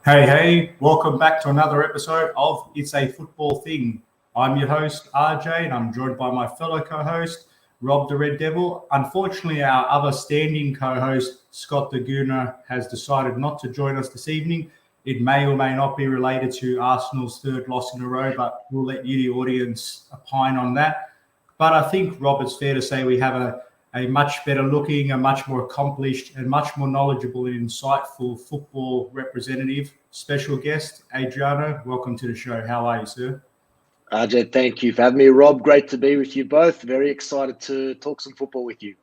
Hey, welcome back to another episode of It's a Football Thing. I'm your host, RJ, and I'm joined by my fellow co-host, Rob the Red Devil. Unfortunately, our other standing co-host, Scott the Gooner, has decided not to join us this evening. It may or may not be related to Arsenal's third loss in a row, but we'll let you, the audience, opine on that. But I think, Rob, it's fair to say we have a much better looking, a much more accomplished, and much more knowledgeable and insightful football representative, special guest, Adriano. Welcome to the show. How are you, sir? RJ, thank you for having me, Rob. Great to be with you both. Very excited to talk some football with you.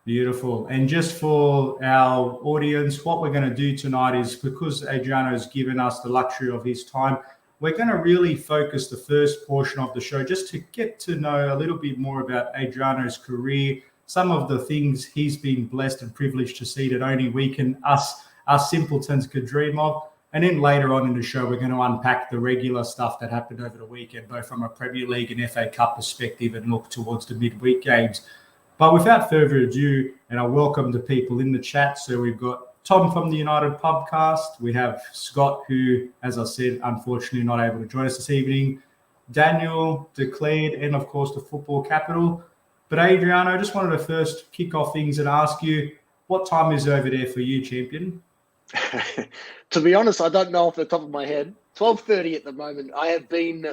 Beautiful. And just for our audience, what we're going to do tonight is, because Adriano has given us the luxury of his time, we're going to really focus the first portion of the show just to get to know a little bit more about Adriano's career, some of the things he's been blessed and privileged to see that only we can, us simpletons, could dream of. And then later on in the show, we're going to unpack the regular stuff that happened over the weekend, both from a Premier League and FA Cup perspective, and look towards the midweek games. But without further ado, and I welcome the people in the chat. So we've got Tom from the United Pubcast. We have Scott, who, as I said, unfortunately not able to join us this evening. Daniel, Declared, and of course the Football Capital. But Adriano, I just wanted to first kick off things and ask you, what time is over there for you, champion? To be honest, I don't know off the top of my head. 12:30 at the moment. I have been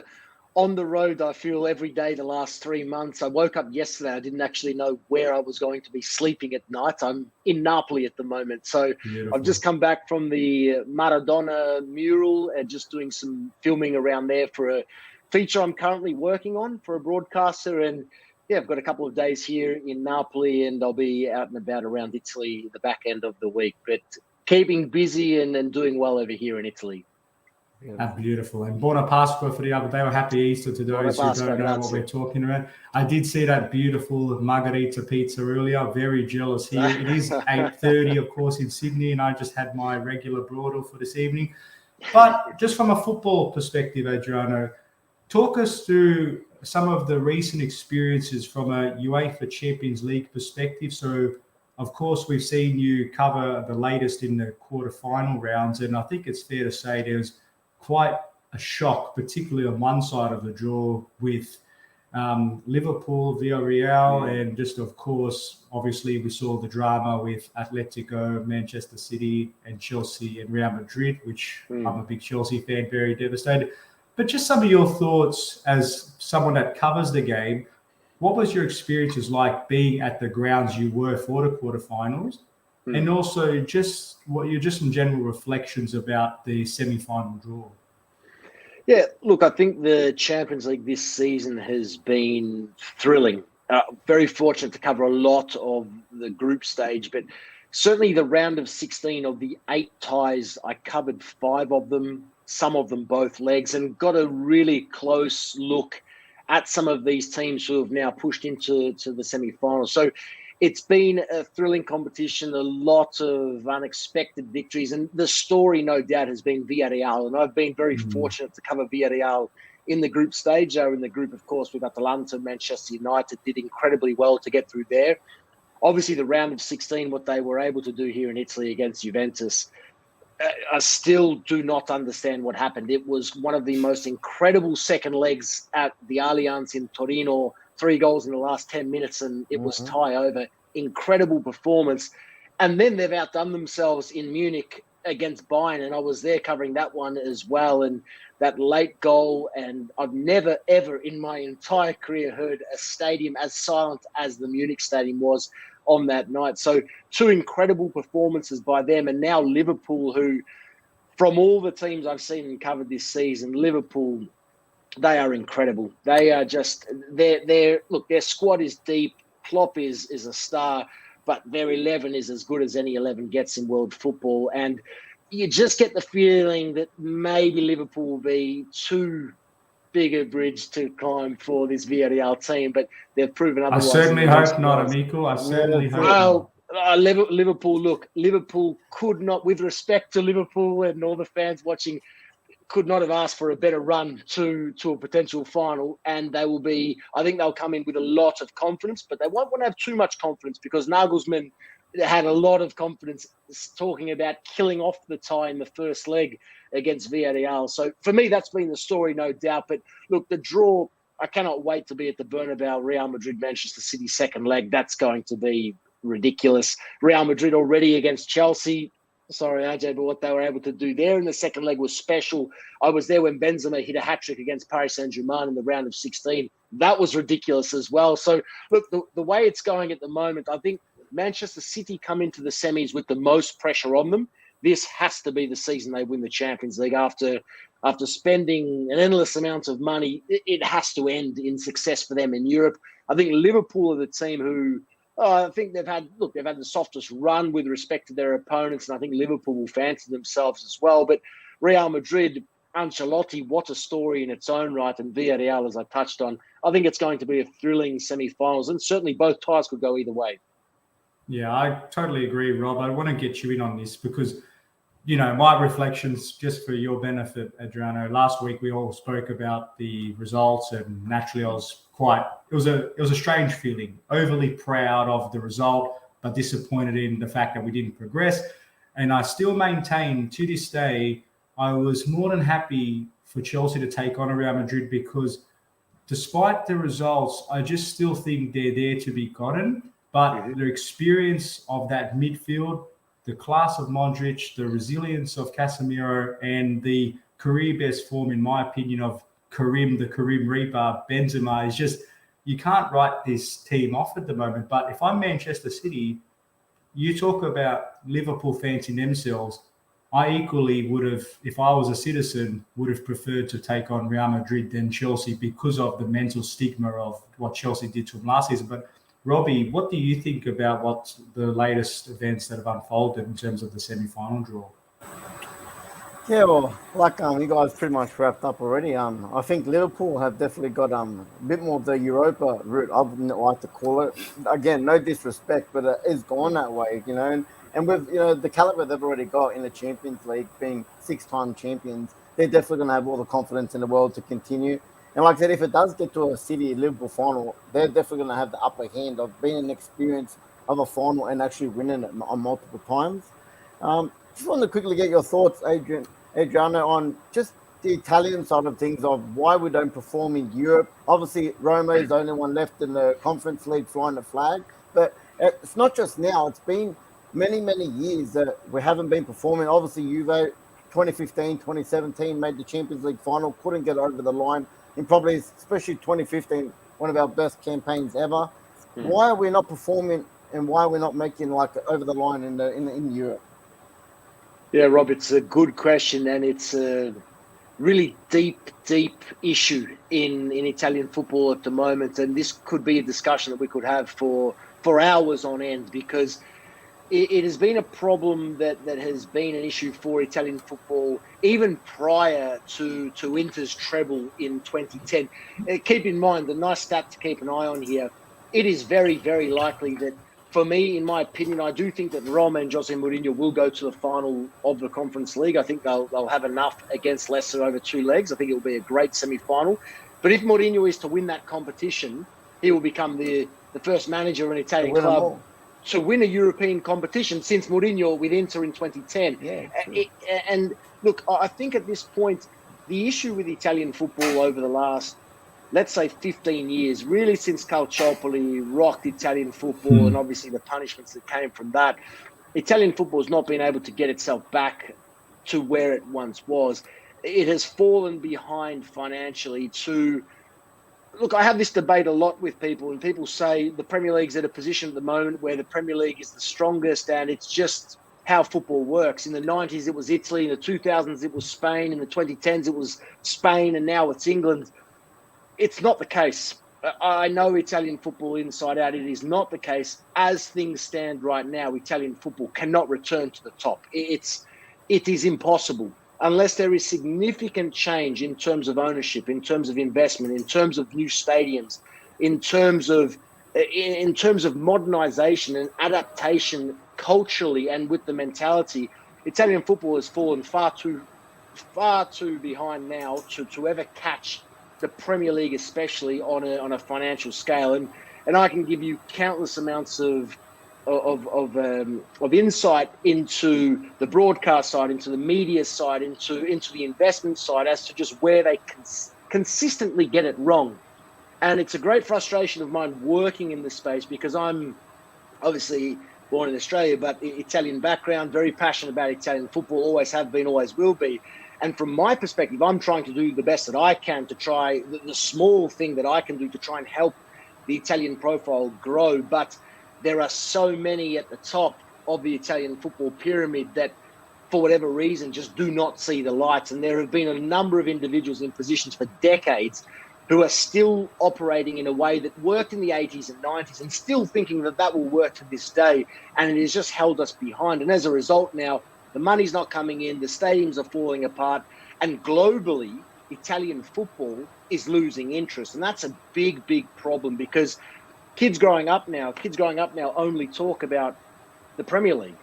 on the road, I feel, every day the last 3 months. I woke up yesterday. I didn't actually know where I was going to be sleeping at night. I'm in Napoli at the moment. So Beautiful. I've just come back from the Maradona mural and just doing some filming around there for a feature I'm currently working on for a broadcaster. And yeah, I've got a couple of days here in Napoli, and I'll be out and about around Italy the back end of the week. But keeping busy and doing well over here in Italy. Beautiful. And Buona Pasqua for the other day, or Happy Easter to those who don't know what we're talking about. I did see that beautiful margarita pizza earlier. Very jealous here. It is 8:30, of course, in Sydney, and I just had my regular broadel for this evening. But just from a football perspective, Adriano, talk us through some of the recent experiences from a UEFA Champions League perspective. So, of course, we've seen you cover the latest in the quarterfinal rounds, and I think it's fair to say there's quite a shock, particularly on one side of the draw with Liverpool, Villarreal, and just, of course, obviously we saw the drama with Atletico, Manchester City, and Chelsea and Real Madrid, which I'm a big Chelsea fan, very devastated. But just some of your thoughts as someone that covers the game. What was your experiences like being at the grounds you were for the quarterfinals? And also just some general reflections about the semi-final draw. Yeah, look, I think the Champions League this season has been thrilling. Very fortunate to cover a lot of the group stage, but certainly the round of 16 of the 8 ties, I covered 5 of them, some of them both legs, and got a really close look at some of these teams who have now pushed into the semi-finals. So it's been a thrilling competition, a lot of unexpected victories, and the story, no doubt, has been Villarreal. And I've been very fortunate to cover Villarreal in the group stage. They were in the group, of course, with Atalanta, Manchester United, did incredibly well to get through there. Obviously, the round of 16, what they were able to do here in Italy against Juventus, I still do not understand what happened. It was one of the most incredible second legs at the Allianz in Torino, 3 goals in the last 10 minutes, and it was tie over. Incredible performance. And then they've outdone themselves in Munich against Bayern, and I was there covering that one as well. And that late goal, and I've never, ever in my entire career heard a stadium as silent as the Munich stadium was on that night. So 2 incredible performances by them. And now Liverpool, who, from all the teams I've seen and covered this season, Liverpool, they are incredible. They are just, their squad is deep. Klopp is a star, but their 11 is as good as any 11 gets in world football. And you just get the feeling that maybe Liverpool will be too big a bridge to climb for this Villarreal team, but they've proven otherwise. I certainly hope not, Amico. I certainly hope not. Liverpool could not, with respect to Liverpool and all the fans watching, could not have asked for a better run to a potential final. And they will be, I think they'll come in with a lot of confidence, but they won't want to have too much confidence because Nagelsmann, had a lot of confidence talking about killing off the tie in the first leg against Villarreal. So for me, that's been the story, no doubt. But look, the draw, I cannot wait to be at the Bernabeu, Real Madrid, Manchester City second leg. That's going to be ridiculous. Real Madrid already against Chelsea. Sorry, AJ, but what they were able to do there in the second leg was special. I was there when Benzema hit a hat-trick against Paris Saint-Germain in the round of 16. That was ridiculous as well. So, look, the way it's going at the moment, I think Manchester City come into the semis with the most pressure on them. This has to be the season they win the Champions League. After spending an endless amount of money, it has to end in success for them in Europe. I think Liverpool are the team who... I think they've had the softest run with respect to their opponents, and I think Liverpool will fancy themselves as well. But Real Madrid, Ancelotti, what a story in its own right, and Villarreal, as I touched on, I think it's going to be a thrilling semi-finals, and certainly both ties could go either way. Yeah, I totally agree, Rob. I want to get you in on this because, my reflections, just for your benefit, Adriano. Last week we all spoke about the results, and naturally I was it was a strange feeling, overly proud of the result, but disappointed in the fact that we didn't progress. And I still maintain to this day, I was more than happy for Chelsea to take on Real Madrid because despite the results, I just still think they're there to be gotten. But the experience of that midfield, the class of Modric, the resilience of Casemiro, and the career best form, in my opinion, of the Karim Reaper, Benzema, is just, you can't write this team off at the moment. But if I'm Manchester City, you talk about Liverpool fancying themselves. I equally would have, if I was a citizen, would have preferred to take on Real Madrid than Chelsea because of the mental stigma of what Chelsea did to them last season. But Robbie, what do you think about what the latest events that have unfolded in terms of the semi-final draw? Yeah, well, like you guys pretty much wrapped up already. I think Liverpool have definitely got a bit more of the Europa route, I wouldn't like to call it. Again, no disrespect, but it is gone that way, And with the caliber they've already got in the Champions League, being 6-time champions, they're definitely going to have all the confidence in the world to continue. And like I said, if it does get to a City-Liverpool final, they're definitely going to have the upper hand of being an experience of a final and actually winning it on multiple times. Just want to quickly get your thoughts, Adriano, on just the Italian side of things, of why we don't perform in Europe. Obviously, Roma is the only one left in the Conference League flying the flag. But it's not just now. It's been many, many years that we haven't been performing. Obviously, Juve, 2015, 2017, made the Champions League final, couldn't get over the line. And probably, especially 2015, one of our best campaigns ever. Why are we not performing, and why are we not making over the line in Europe? Yeah, Rob, it's a good question, and it's a really deep issue in Italian football at the moment. And this could be a discussion that we could have for hours on end, because it has been a problem that has been an issue for Italian football even prior to Inter's treble in 2010. Keep in mind, the nice stat to keep an eye on here, it is very, very likely that, for me, in my opinion, I do think that Roma and Jose Mourinho will go to the final of the Conference League. I think they'll have enough against Leicester over 2 legs. I think it will be a great semi-final. But if Mourinho is to win that competition, he will become the first manager of an Italian club to win a European competition since Mourinho with Inter in 2010. Yeah, and look, I think at this point, the issue with Italian football over the last, let's say, 15 years, really since Calciopoli rocked Italian football and obviously the punishments that came from that, Italian football has not been able to get itself back to where it once was. It has fallen behind financially to... Look, I have this debate a lot with people, and people say the Premier League's at a position at the moment where the Premier League is the strongest, and it's just how football works. In the 90s, it was Italy. In the 2000s, it was Spain. In the 2010s, it was Spain, and now it's England. It's not the case. I know Italian football inside out. It is not the case. As things stand right now, Italian football cannot return to the top. It is impossible. Unless there is significant change in terms of ownership, in terms of investment, in terms of new stadiums, in terms of modernization and adaptation culturally and with the mentality, Italian football has fallen far too behind now to ever catch the Premier League, especially on a financial scale. And I can give you countless amounts of of insight into the broadcast side, into the media side, into the investment side, as to just where they consistently get it wrong. And it's a great frustration of mine working in this space, because I'm obviously born in Australia, but Italian background, very passionate about Italian football, always have been, always will be. And from my perspective, I'm trying to do the best that I can to try the small thing that I can do to try and help the Italian profile grow. But there are so many at the top of the Italian football pyramid that, for whatever reason, just do not see the lights. And there have been a number of individuals in positions for decades who are still operating in a way that worked in the 80s and 90s, and still thinking that that will work to this day. And it has just held us behind. And as a result now, the money's not coming in, the stadiums are falling apart, and globally, Italian football is losing interest. And that's a big, big problem, because kids growing up now only talk about the Premier League.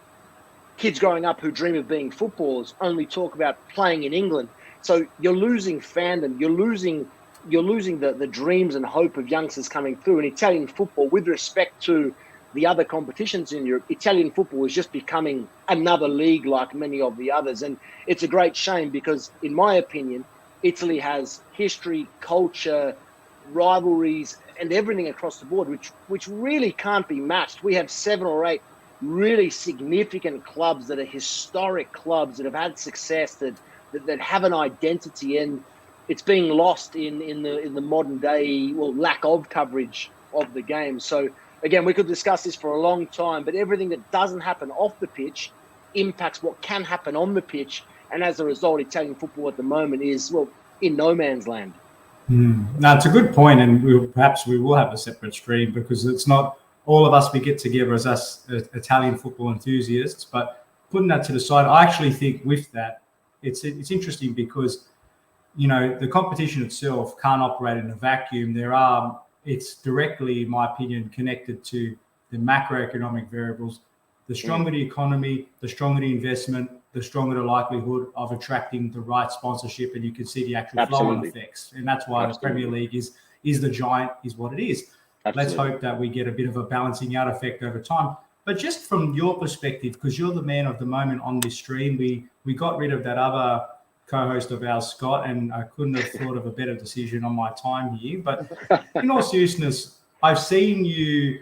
Kids growing up who dream of being footballers only talk about playing in England. So you're losing fandom, you're losing the dreams and hope of youngsters coming through. And Italian football, with respect to the other competitions in Europe, Italian football is just becoming another league like many of the others. And it's a great shame, because in my opinion, Italy has history, culture, rivalries, and everything across the board, which really can't be matched. We have 7 or 8 really significant clubs that are historic clubs that have had success, that have an identity, and it's being lost in the modern day, lack of coverage of the game. So again, we could discuss this for a long time, but everything that doesn't happen off the pitch impacts what can happen on the pitch. And as a result, Italian football at the moment is, in no man's land. No, it's a good point, and perhaps we will have a separate stream, because it's not all of us, we get together as us Italian football enthusiasts. But putting that to the side, I actually think with that, it's interesting, because the competition itself can't operate in a vacuum. It's directly, in my opinion, connected to the macroeconomic variables. The stronger the economy, the stronger the investment, the stronger the likelihood of attracting the right sponsorship, and you can see the actual flow-on effects. And that's why the Premier League is the giant, is what it is. Let's hope that we get a bit of a balancing out effect over time. But just from your perspective, because you're the man of the moment on this stream, we got rid of that other co-host of ours, Scott, and I couldn't have thought of a better decision on my time here. But in all seriousness, I've seen you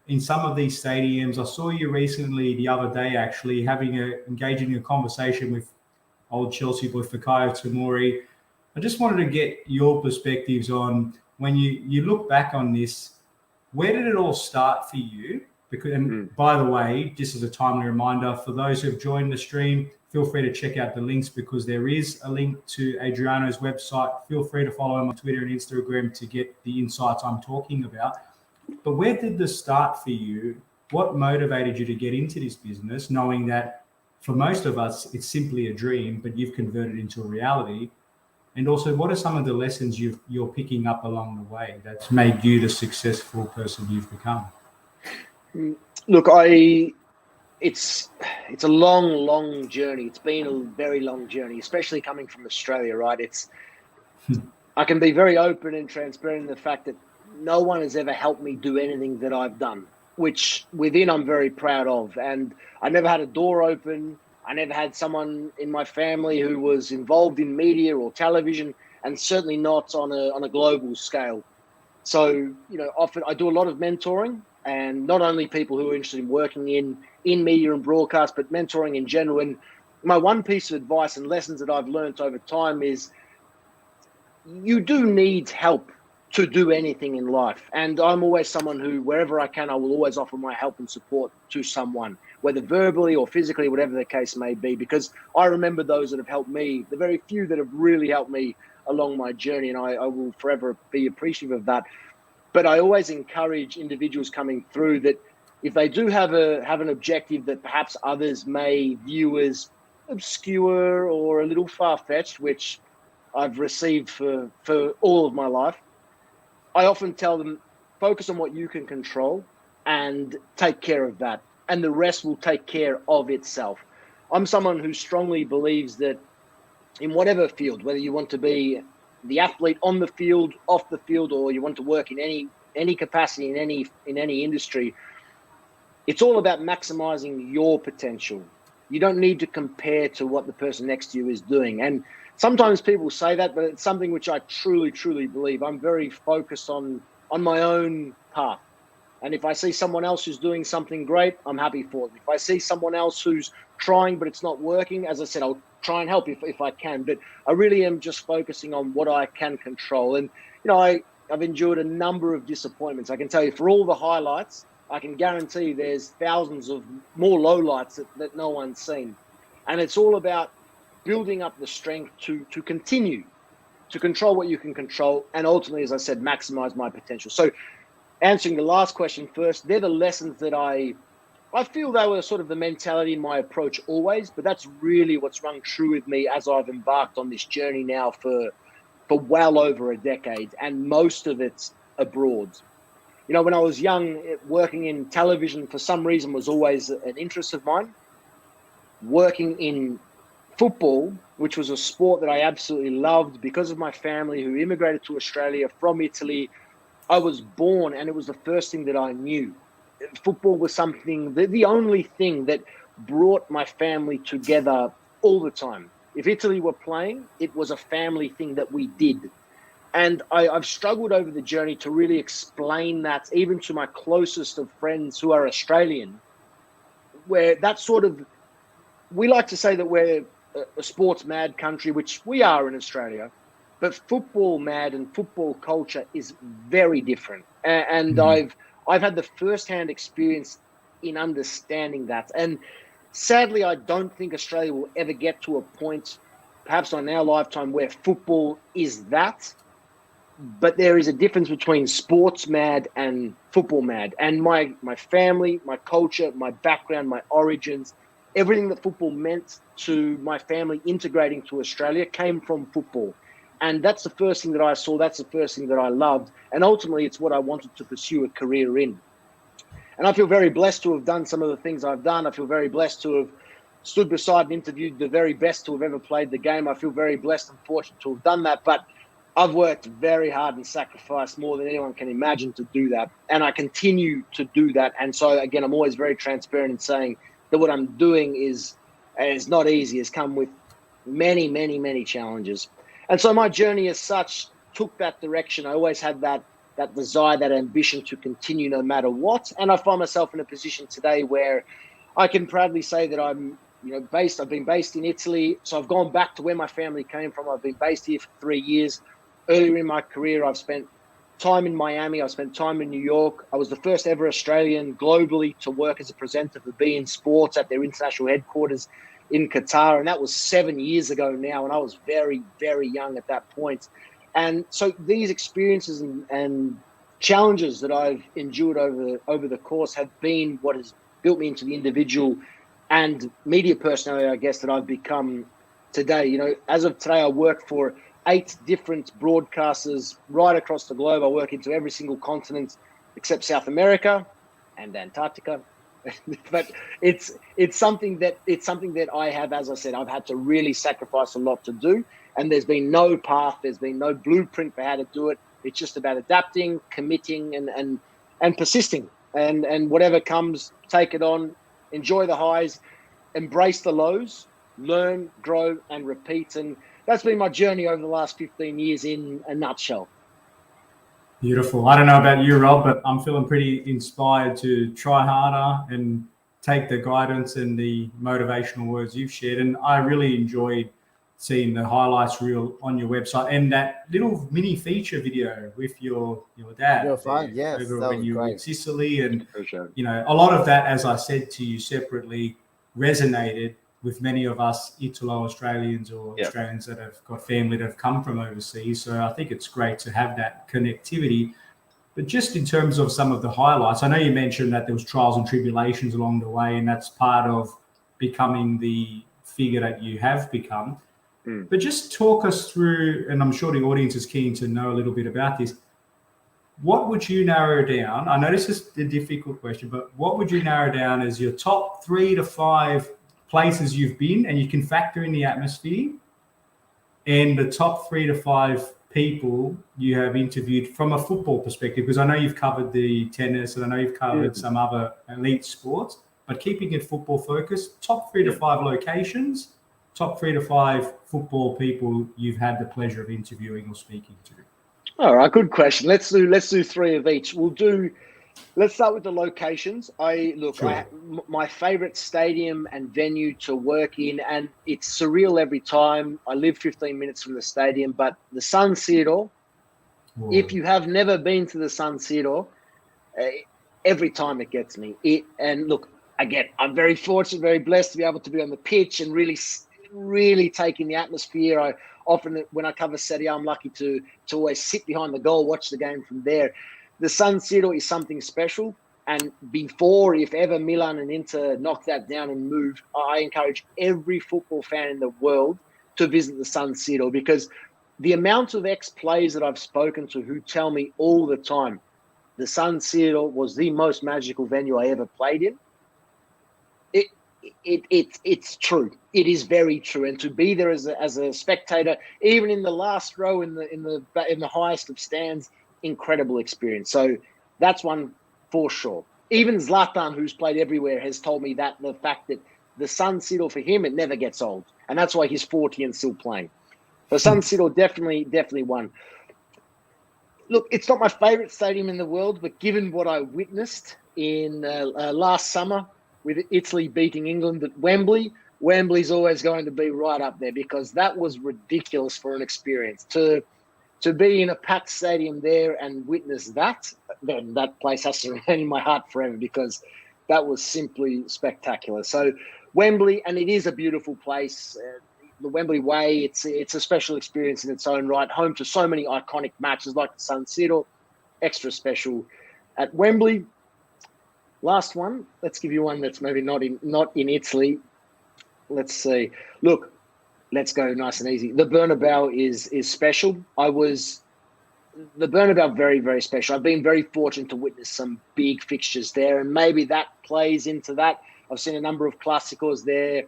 in some of these stadiums. I saw you recently, the other day, actually, engaging in a conversation with old Chelsea boy Fikayo Tomori. I just wanted to get your perspectives on, when you look back on this, where did it all start for you? Because, and by the way, just as a timely reminder, for those who have joined the stream, feel free to check out the links, because there is a link to Adriano's website. Feel free to follow him on Twitter and Instagram to get the insights I'm talking about. But where did this start for you? What motivated you to get into this business, knowing that for most of us, it's simply a dream, but you've converted it into a reality? And also, what are some of the lessons you're picking up along the way that's made you the successful person you've become? Look, it's a long journey. It's been a very long journey, especially coming from Australia, right? I can be very open and transparent in the fact that no one has ever helped me do anything that I've done, which within I'm very proud of. And I never had a door open. I never had someone in my family who was involved in media or television, and certainly not on a global scale. So, often I do a lot of mentoring, and not only people who are interested in working in media and broadcast, but mentoring in general. And my one piece of advice and lessons that I've learned over time is, you do need help to do anything in life. And I'm always someone who, wherever I can, I will always offer my help and support to someone, whether verbally or physically, whatever the case may be, because I remember those that have helped me, the very few that have really helped me along my journey, and I will forever be appreciative of that. But I always encourage individuals coming through that if they do have an objective that perhaps others may view as obscure or a little far-fetched, which I've received for all of my life, I often tell them, focus on what you can control and take care of that, and the rest will take care of itself. I'm someone who strongly believes that in whatever field, whether you want to be the athlete on the field, off the field, or you want to work in any capacity in any industry, it's all about maximizing your potential. You don't need to compare to what the person next to you is doing. And sometimes people say that, but it's something which I truly, truly believe. I'm very focused on my own path. And if I see someone else who's doing something great, I'm happy for them. If I see someone else who's trying, but it's not working, as I said, I'll try and help if I can. But I really am just focusing on what I can control. And, I've endured a number of disappointments. I can tell you, for all the highlights, I can guarantee there's thousands of more lowlights that no one's seen. And it's all about building up the strength to continue to control what you can control. And ultimately, as I said, maximize my potential. So answering the last question first, they're the lessons that I feel they were sort of the mentality in my approach always, but that's really what's rung true with me as I've embarked on this journey now for well over a decade, and most of it's abroad. When I was young, working in television for some reason was always an interest of mine. Working in football, which was a sport that I absolutely loved because of my family who immigrated to Australia from Italy, I was born and it was the first thing that I knew. Football was something, the only thing that brought my family together all the time. If Italy were playing, it was a family thing that we did. And I've struggled over the journey to really explain that even to my closest of friends who are Australian, where that sort of, we like to say that we're a sports mad country, which we are in Australia, but football mad and football culture is very different. And I've had the first-hand experience in understanding that. And sadly, I don't think Australia will ever get to a point, perhaps on our lifetime, where football is that. But there is a difference between sports mad and football mad. And my family, my culture, my background, my origins, everything that football meant to my family integrating to Australia came from football. And that's the first thing that I saw. That's the first thing that I loved. And ultimately, it's what I wanted to pursue a career in. And I feel very blessed to have done some of the things I've done. I feel very blessed to have stood beside and interviewed the very best to have ever played the game. I feel very blessed and fortunate to have done that. But I've worked very hard and sacrificed more than anyone can imagine to do that. And I continue to do that. And so, again, I'm always very transparent in saying that what I'm doing is not easy. It's come with many, many, many challenges. And so my journey as such took that direction. I always had that desire, that ambition to continue no matter what. And I find myself in a position today where I can proudly say that I've been based in Italy. So I've gone back to where my family came from. I've been based here for 3 years. Earlier in my career, I've spent time in Miami. I've spent time in New York. I was the first ever Australian globally to work as a presenter for beIN Sports at their international headquarters in Qatar. And that was 7 years ago now. And I was very, very young at that point. And so these experiences and challenges that I've endured over the course have been what has built me into the individual and media personality, I guess, that I've become today. As of today, I work for 8 different broadcasters right across the globe. I work into every single continent except South America and Antarctica. But it's something that I have, as I said, I've had to really sacrifice a lot to do. And there's been no path, there's been no blueprint for how to do it. It's just about adapting, committing, and persisting. And whatever comes, take it on, enjoy the highs, embrace the lows, learn, grow, and repeat. And that's been my journey over the last 15 years in a nutshell. Beautiful. I don't know about you, Rob, but I'm feeling pretty inspired to try harder and take the guidance and the motivational words you've shared. And I really enjoyed seeing the highlights reel on your website and that little mini feature video with your dad. Your father, yes, over that when was you were great. in Sicily. And, Sure. a lot of that, as I said to you separately, resonated with many of us Italo-Australians or Australians that have got family that have come from overseas. So I think it's great to have that connectivity. But just in terms of some of the highlights, I know you mentioned that there was trials and tribulations along the way, and that's part of becoming the figure that you have become. But just talk us through, and I'm sure the audience is keen to know a little bit about this. What would you narrow down? I know this is a difficult question, but what would you narrow down as your top 3 to 5 places you've been, and you can factor in the atmosphere, and the top 3 to 5 people you have interviewed from a football perspective? Because I know you've covered the tennis and I know you've covered some other elite sports, but keeping it football focused, top 3 to 5 locations, top 3 to 5 football people you've had the pleasure of interviewing or speaking to. All right, good question. Let's do 3 of each. Let's start with the locations. My favorite stadium and venue to work in, and it's surreal every time. I live 15 minutes from the stadium, but the San Siro, if you have never been to the San Siro, every time it gets me. I'm very fortunate, very blessed to be able to be on the pitch and really taking the atmosphere. I often, when I cover Serie A, I'm lucky to always sit behind the goal, watch the game from there. The San Siro is something special. And before, if ever Milan and Inter knock that down and move, I encourage every football fan in the world to visit the San Siro, because the amount of ex-players that I've spoken to who tell me all the time, the San Siro was the most magical venue I ever played in. It's true. It is very true. And to be there as a spectator, even in the last row in the highest of stands, incredible experience. So that's one for sure. Even Zlatan, who's played everywhere, has told me that the fact that the San Siro for him, it never gets old, and that's why he's 40 and still playing. So San Siro definitely one. Look, it's not my favorite stadium in the world, but given what I witnessed in last summer with Italy beating England at Wembley's always going to be right up there, because that was ridiculous for an experience. To be in a packed stadium there and witness that, then that place has to remain in my heart forever, because that was simply spectacular. So Wembley, and it is a beautiful place. The Wembley Way, it's a special experience in its own right. Home to so many iconic matches like the San Siro, extra special at Wembley. Last one, let's give you one that's maybe not in Italy. Let's see. Look, let's go nice and easy. The Bernabeu is special. The Bernabeu, very, very special. I've been very fortunate to witness some big fixtures there, and maybe that plays into that. I've seen a number of Clásicos there.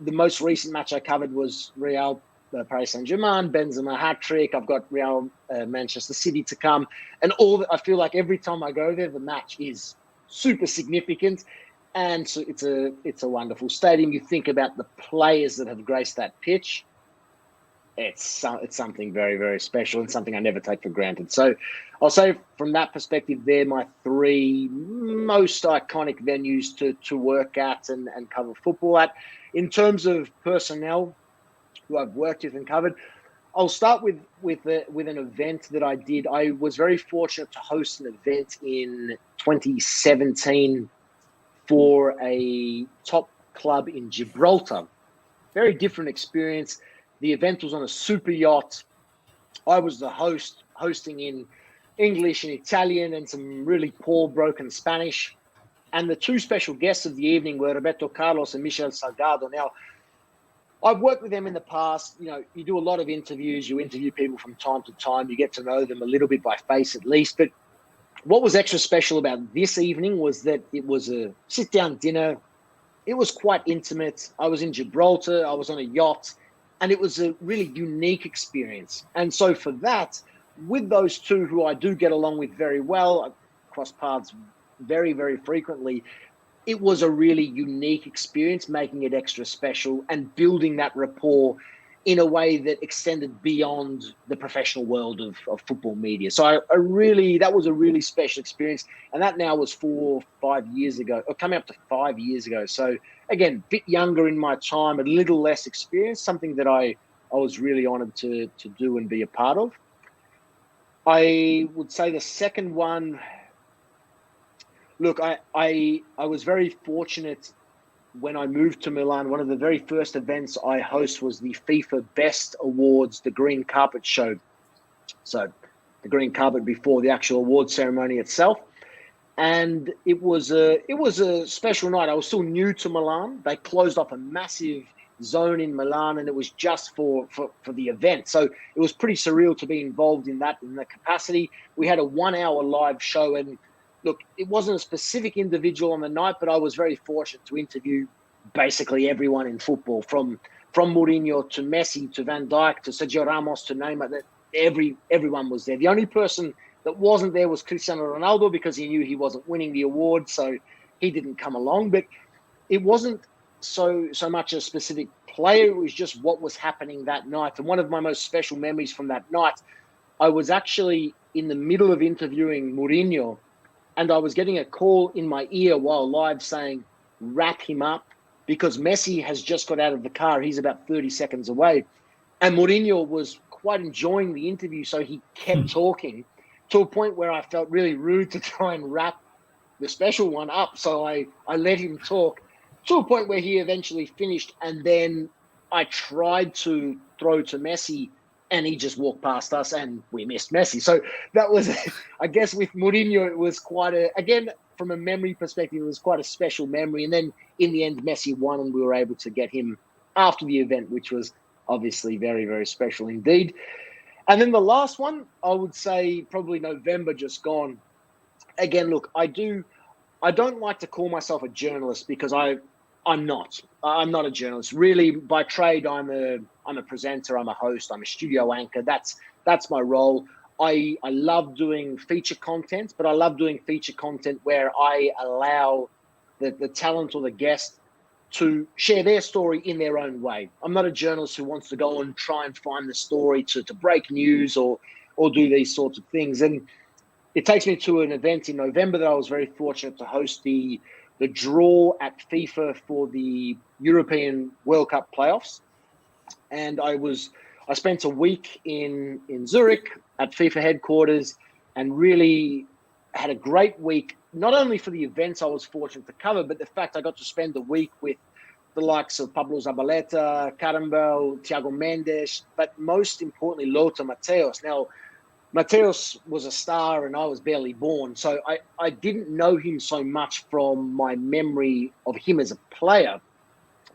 The most recent match I covered was Real Paris Saint-Germain, Benzema hat-trick. I've got Real Manchester City to come. And I feel like every time I go there, the match is super significant. And so it's a wonderful stadium. You think about the players that have graced that pitch. It's something very, very special and something I never take for granted. So I'll say from that perspective, they're my 3 most iconic venues to work at and cover football at. In terms of personnel who I've worked with and covered, I'll start with an event that I did. I was very fortunate to host an event in 2017 for a top club in Gibraltar. Very different experience. The event was on a super yacht. I was the host, hosting in English and Italian and some really poor broken Spanish. And the 2 special guests of the evening were Roberto Carlos and Michel Salgado. Now, I've worked with them in the past. You know, you do a lot of interviews. You interview people from time to time. You get to know them a little bit by face at least. But what was extra special about this evening was that it was a sit-down dinner. It was quite intimate. I was in Gibraltar. I was on a yacht. And it was a really unique experience. And so for that, with those 2 who I do get along with very well, I cross paths very, very frequently, it was a really unique experience, making it extra special and building that rapport in a way that extended beyond the professional world of football media. So that was a really special experience. And that now was 4 or 5 years ago, or coming up to 5 years ago. So again, a bit younger in my time, a little less experience, something that I was really honored to do and be a part of. I would say the second one, look, I was very fortunate when I moved to Milan. One of the very first events I host was the FIFA Best Awards, the green carpet show. So the green carpet before the actual award ceremony itself. And it was a special night. I was still new to Milan. They closed off a massive zone in Milan, and it was just for the event. So it was pretty surreal to be involved in that capacity. We had a 1-hour live show, and look, it wasn't a specific individual on the night, but I was very fortunate to interview basically everyone in football, from Mourinho to Messi to Van Dijk to Sergio Ramos, to name it. everyone was there. The only person that wasn't there was Cristiano Ronaldo because he knew he wasn't winning the award, so he didn't come along. But it wasn't so much a specific player, it was just what was happening that night. And one of my most special memories from that night, I was actually in the middle of interviewing Mourinho, and I was getting a call in my ear while live saying, wrap him up, because Messi has just got out of the car. He's about 30 seconds away. And Mourinho was quite enjoying the interview, so he kept talking to a point where I felt really rude to try and wrap the special one up. So I let him talk to a point where he eventually finished. And then I tried to throw to Messi, and he just walked past us and we missed Messi. So that was, I guess with Mourinho, it was quite again, from a memory perspective, it was quite a special memory. And then in the end, Messi won and we were able to get him after the event, which was obviously very, very special indeed. And then the last one, I would say probably November just gone. Again, look, I don't like to call myself a journalist because I'm not. I'm not a journalist. Really, by trade, I'm a presenter, I'm a host, I'm a studio anchor. That's my role. I love doing feature content, but I love doing feature content where I allow the talent or the guest to share their story in their own way. I'm not a journalist who wants to go and try and find the story to break news or do these sorts of things. And it takes me to an event in November that I was very fortunate to host the draw at FIFA for the European World Cup playoffs. And I spent a week in Zurich at FIFA headquarters and really had a great week, not only for the events I was fortunate to cover, but the fact I got to spend the week with the likes of Pablo Zabaleta, Carambel, Thiago Mendes, but most importantly, Lothar Matthäus. Now, Matthäus was a star and I was barely born, so I didn't know him so much from my memory of him as a player,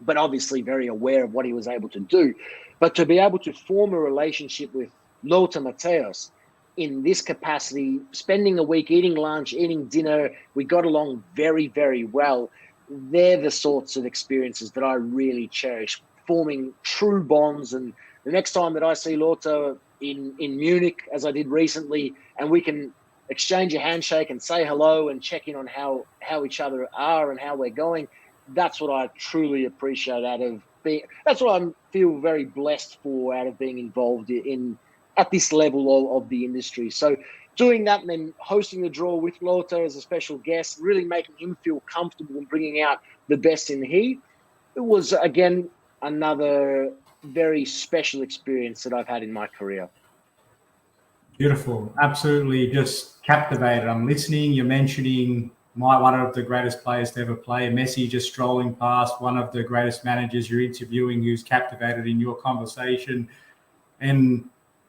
but obviously very aware of what he was able to do. But to be able to form a relationship with Lothar Matthäus in this capacity, spending a week eating lunch, eating dinner, we got along very, very well. They're the sorts of experiences that I really cherish, forming true bonds. And the next time that I see Lothar in Munich, as I did recently, and we can exchange a handshake and say hello and check in on how each other are and how we're going, that's what I truly appreciate out of being, that's what I feel very blessed for out of being involved in at this level of the industry. So doing that and then hosting the draw with Lothar as a special guest, really making him feel comfortable and bringing out the best in he, it was, again, another very special experience that I've had in my career. Beautiful. Absolutely just captivated. I'm listening. You're mentioning one of the greatest players to ever play, Messi just strolling past, one of the greatest managers you're interviewing who's captivated in your conversation. And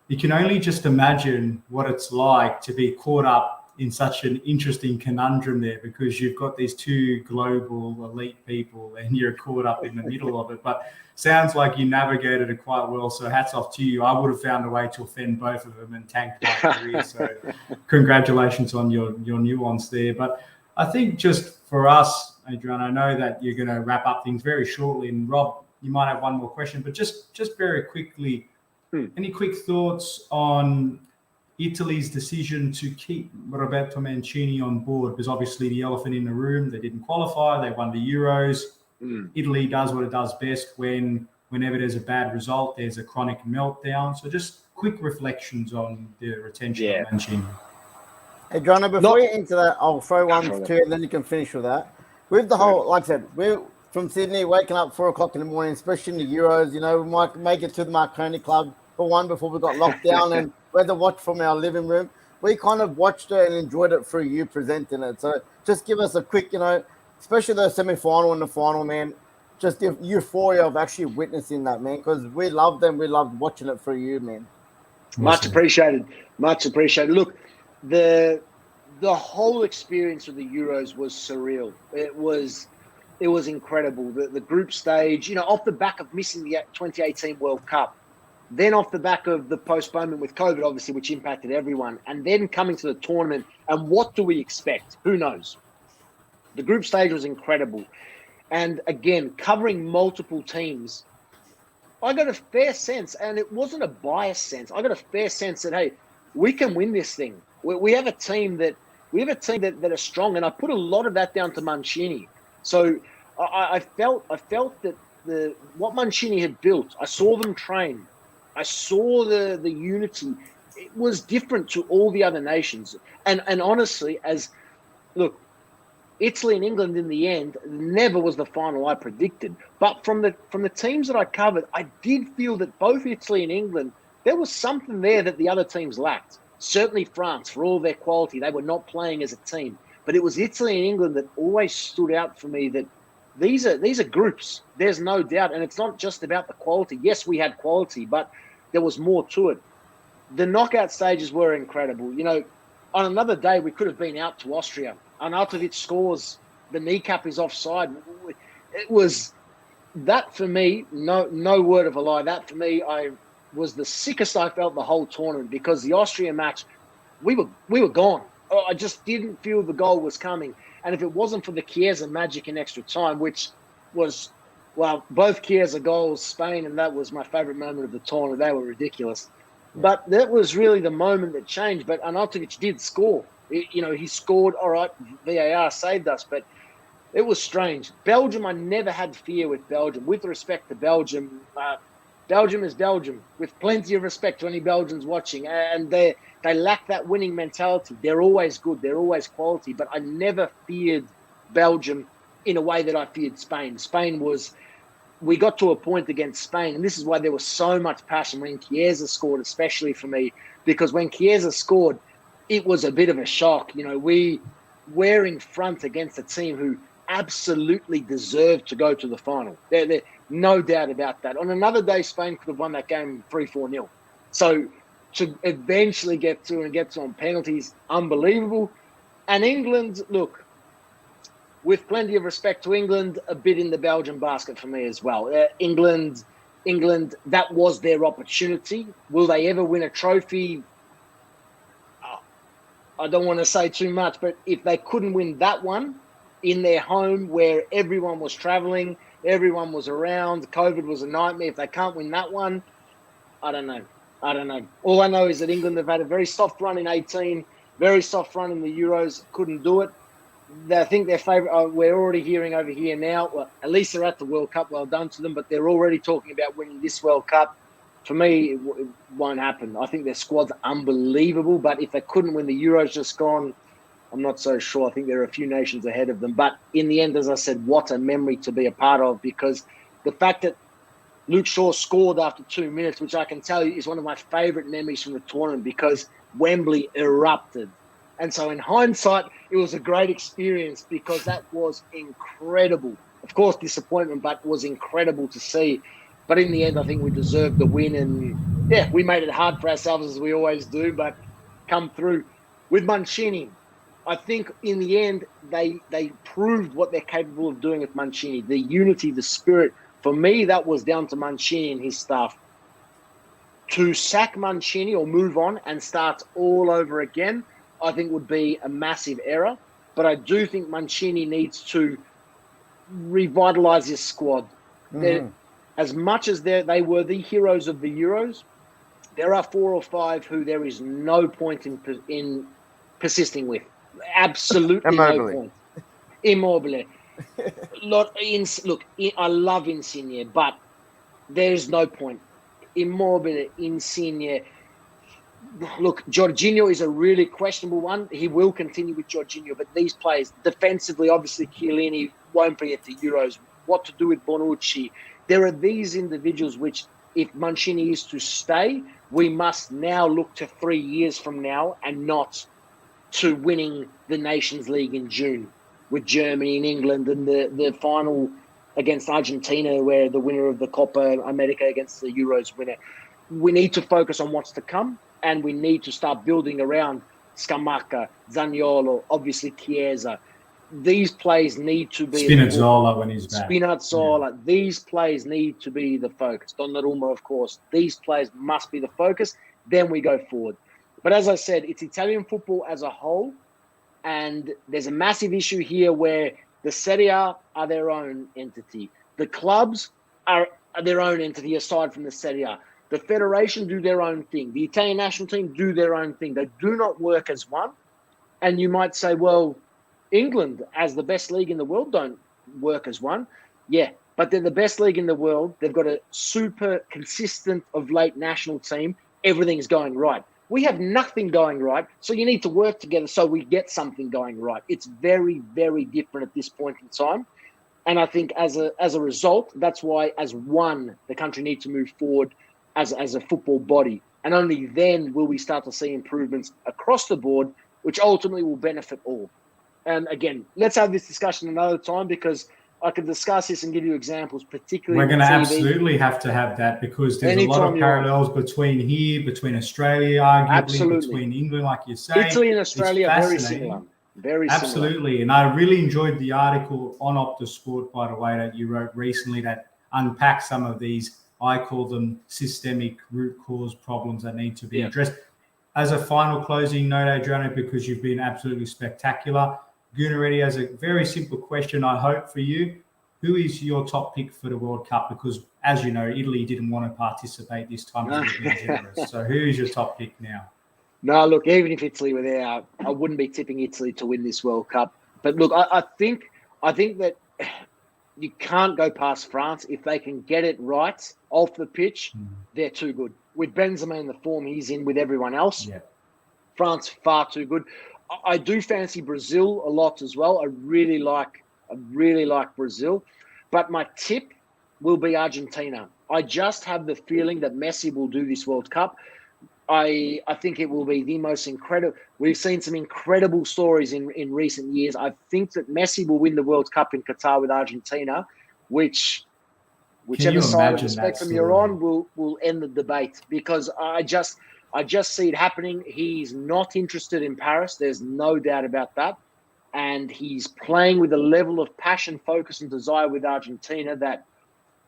you can only just imagine what it's like to be caught up in such an interesting conundrum there, because you've got these two global elite people and you're caught up in the middle of it. But sounds like you navigated it quite well. So hats off to you. I would have found a way to offend both of them and tank my career. So congratulations on your nuance there. But I think just for us, Adrian, I know that you're going to wrap up things very shortly. And Rob, you might have one more question, but just very quickly, any quick thoughts on Italy's decision to keep Roberto Mancini on board? Because obviously the elephant in the room, they didn't qualify, they won the Euros. Italy does what it does best whenever there's a bad result, there's a chronic meltdown. So just quick reflections on the retention of Mancini. Hey, Jono, before you into that, I'll throw one too, and then you can finish with that. With the whole, like I said, we're from Sydney, waking up 4 o'clock in the morning, especially in the Euros, you know, we might make it to the Marconi Club for one before we got locked down and we had to watch from our living room. We kind of watched it and enjoyed it through you presenting it. So just give us a quick, you know, especially the semi-final and the final, man, just the euphoria of actually witnessing that, man, because we loved them. We loved watching it through you, man. Much appreciated. Much appreciated. Look, the whole experience of the Euros was surreal. It was incredible. The group stage, you know, off the back of missing the 2018 World Cup, then off the back of the postponement with COVID, obviously, which impacted everyone, and then coming to the tournament, and what do we expect? Who knows? The group stage was incredible. And again, covering multiple teams, I got a fair sense, and it wasn't a biased sense. I got a fair sense that, hey, we can win this thing. We have a team that are strong, and I put a lot of that down to Mancini. So I felt that what Mancini had built, I saw them train. I saw the unity. It was different to all the other nations. And honestly, look, Italy and England in the end never was the final I predicted. But from the teams that I covered, I did feel that both Italy and England, there was something there that the other teams lacked. Certainly France, for all their quality, they were not playing as a team. But it was Italy and England that always stood out for me, that these are groups. There's no doubt. And it's not just about the quality. Yes, we had quality, but there was more to it. The knockout stages were incredible. You know, on another day, we could have been out to Austria. Arnautovic scores, the kneecap is offside. It was that for me, no word of a lie. That for me, I was the sickest I felt the whole tournament, because the Austria match, we were gone. I just didn't feel the goal was coming. And if it wasn't for the Chiesa magic in extra time, which was, well, both Chiesa goals, Spain, and that was my favorite moment of the tournament. They were ridiculous. But that was really the moment that changed. But Arnautovic did score. He scored. All right, VAR saved us, but it was strange. Belgium, I never had fear with Belgium. With respect to Belgium, Belgium is Belgium. With plenty of respect to any Belgians watching, and they lack that winning mentality. They're always good. They're always quality. But I never feared Belgium in a way that I feared Spain. We got to a point against Spain, and this is why there was so much passion when Chiesa scored, especially for me, because when Chiesa scored, it was a bit of a shock. You know, we're in front against a team who absolutely deserved to go to the final. There no doubt about that. On another day, Spain could have won that game 3-4-0. So to eventually get to on penalties, unbelievable. And England, look, with plenty of respect to England, a bit in the Belgian basket for me as well. England, that was their opportunity. Will they ever win a trophy? I don't want to say too much, but if they couldn't win that one in their home where everyone was traveling, everyone was around, COVID was a nightmare, if they can't win that one, I don't know. All I know is that England have had a very soft run in 18, very soft run in the Euros, couldn't do it. I think their favourite, we're already hearing over here now, well, at least they're at the World Cup, well done to them, but they're already talking about winning this World Cup. For me, it won't happen. I think their squad's unbelievable, but if they couldn't win the Euros just gone, I'm not so sure. I think there are a few nations ahead of them. But in the end, as I said, what a memory to be a part of, because the fact that Luke Shaw scored after 2 minutes, which I can tell you is one of my favourite memories from the tournament, because Wembley erupted. And so in hindsight, it was a great experience, because that was incredible. Of course, disappointment, but it was incredible to see. But in the end, I think we deserved the win. And, yeah, we made it hard for ourselves, as we always do, but come through. With Mancini, I think in the end, they proved what they're capable of doing with Mancini. The unity, the spirit. For me, that was down to Mancini and his staff. To sack Mancini or move on and start all over again, I think would be a massive error. But I do think Mancini needs to revitalise his squad. Mm-hmm. As much as they were the heroes of the Euros, there are 4 or 5 who there is no point in persisting with. Absolutely no point. Immobile. I love Insigne, but there's no point. Immobile, Insigne. Look, Jorginho is a really questionable one. He will continue with Jorginho, but these players, defensively, obviously, Chiellini won't be at the Euros. What to do with Bonucci? There are these individuals which, if Mancini is to stay, we must now look to 3 years from now and not to winning the Nations League in June with Germany and England, and the final against Argentina, where the winner of the Copa America against the Euros winner. We need to focus on what's to come, and we need to start building around Scamacca, Zaniolo, obviously Chiesa. These plays need to be... Spinazzola when he's back. Spinazzola. Yeah. These plays need to be the focus. Donnarumma, of course. These plays must be the focus. Then we go forward. But as I said, it's Italian football as a whole. And there's a massive issue here where the Serie A are their own entity. The clubs are their own entity aside from the Serie A. The federation do their own thing. The Italian national team do their own thing. They do not work as one. And you might say, well, England, as the best league in the world, don't work as one. Yeah, but they're the best league in the world. They've got a super consistent of late national team. Everything's going right. We have nothing going right, so you need to work together so we get something going right. It's very, very different at this point in time. And I think as a result, that's why as one, the country needs to move forward as a football body. And only then will we start to see improvements across the board, which ultimately will benefit all. And again, let's have this discussion another time because I could discuss this and give you examples, particularly. We're going to absolutely have to have that because there's a lot of parallels between Australia, arguably, between England, like you say. Italy and Australia are very similar. Very similar. Absolutely. And I really enjoyed the article on Optus Sport, by the way, that you wrote recently that unpacks some of these, I call them systemic root cause problems that need to be addressed. As a final closing note, Adriano, because you've been absolutely spectacular, Gunnaretti has a very simple question, I hope, for you. Who is your top pick for the World Cup? Because, as you know, Italy didn't want to participate this time. So who is your top pick now? No, look, even if Italy were there, I wouldn't be tipping Italy to win this World Cup. But look, I think that you can't go past France. If they can get it right off the pitch, they're too good. With Benzema in the form he's in with everyone else, France far too good. I do fancy Brazil a lot as well. I really like Brazil, but my tip will be Argentina. I just have the feeling that Messi will do this World Cup. I think it will be the most incredible. We've seen some incredible stories in recent years. I think that Messi will win the World Cup in Qatar with Argentina, whichever side of the spectrum you're on will end the debate because I just see it happening. He's not interested in Paris. There's no doubt about that. And he's playing with a level of passion, focus, and desire with Argentina that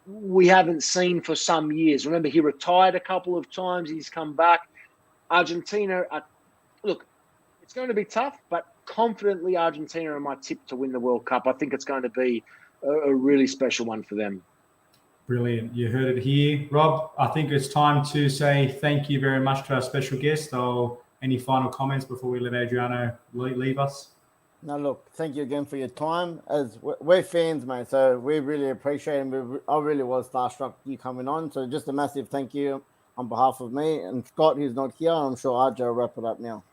we haven't seen for some years. Remember, he retired a couple of times. He's come back. Argentina, look, it's going to be tough, but confidently Argentina are my tip to win the World Cup. I think it's going to be a really special one for them. Brilliant. You heard it here. Rob, I think it's time to say thank you very much to our special guest. Any final comments before we let Adriano leave us? No, look, thank you again for your time. As we're fans, mate, so we really appreciate it. I really was starstruck you coming on. So just a massive thank you on behalf of me and Scott, who's not here. I'm sure RJ will wrap it up now.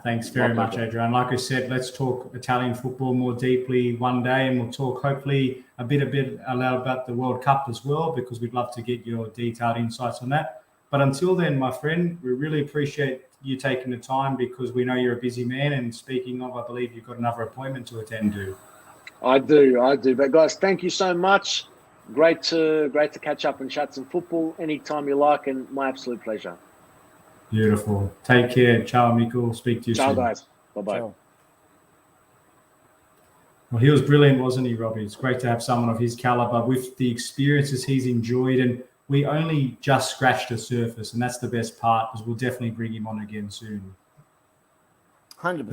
Thanks very much, Adrian. Like I said, let's talk Italian football more deeply one day, and we'll talk hopefully a bit about the World Cup as well, because we'd love to get your detailed insights on that. But until then, my friend, we really appreciate you taking the time because we know you're a busy man. And speaking of, I believe you've got another appointment to attend to. I do. But guys, thank you so much. Great to catch up and chat some football anytime you like, and my absolute pleasure. Beautiful. Take care. Ciao, amico. Speak to you soon. Ciao, guys. Bye-bye. Ciao. Well, he was brilliant, wasn't he, Robbie? It's great to have someone of his caliber with the experiences he's enjoyed. And we only just scratched the surface, and that's the best part, because we'll definitely bring him on again soon. 100%.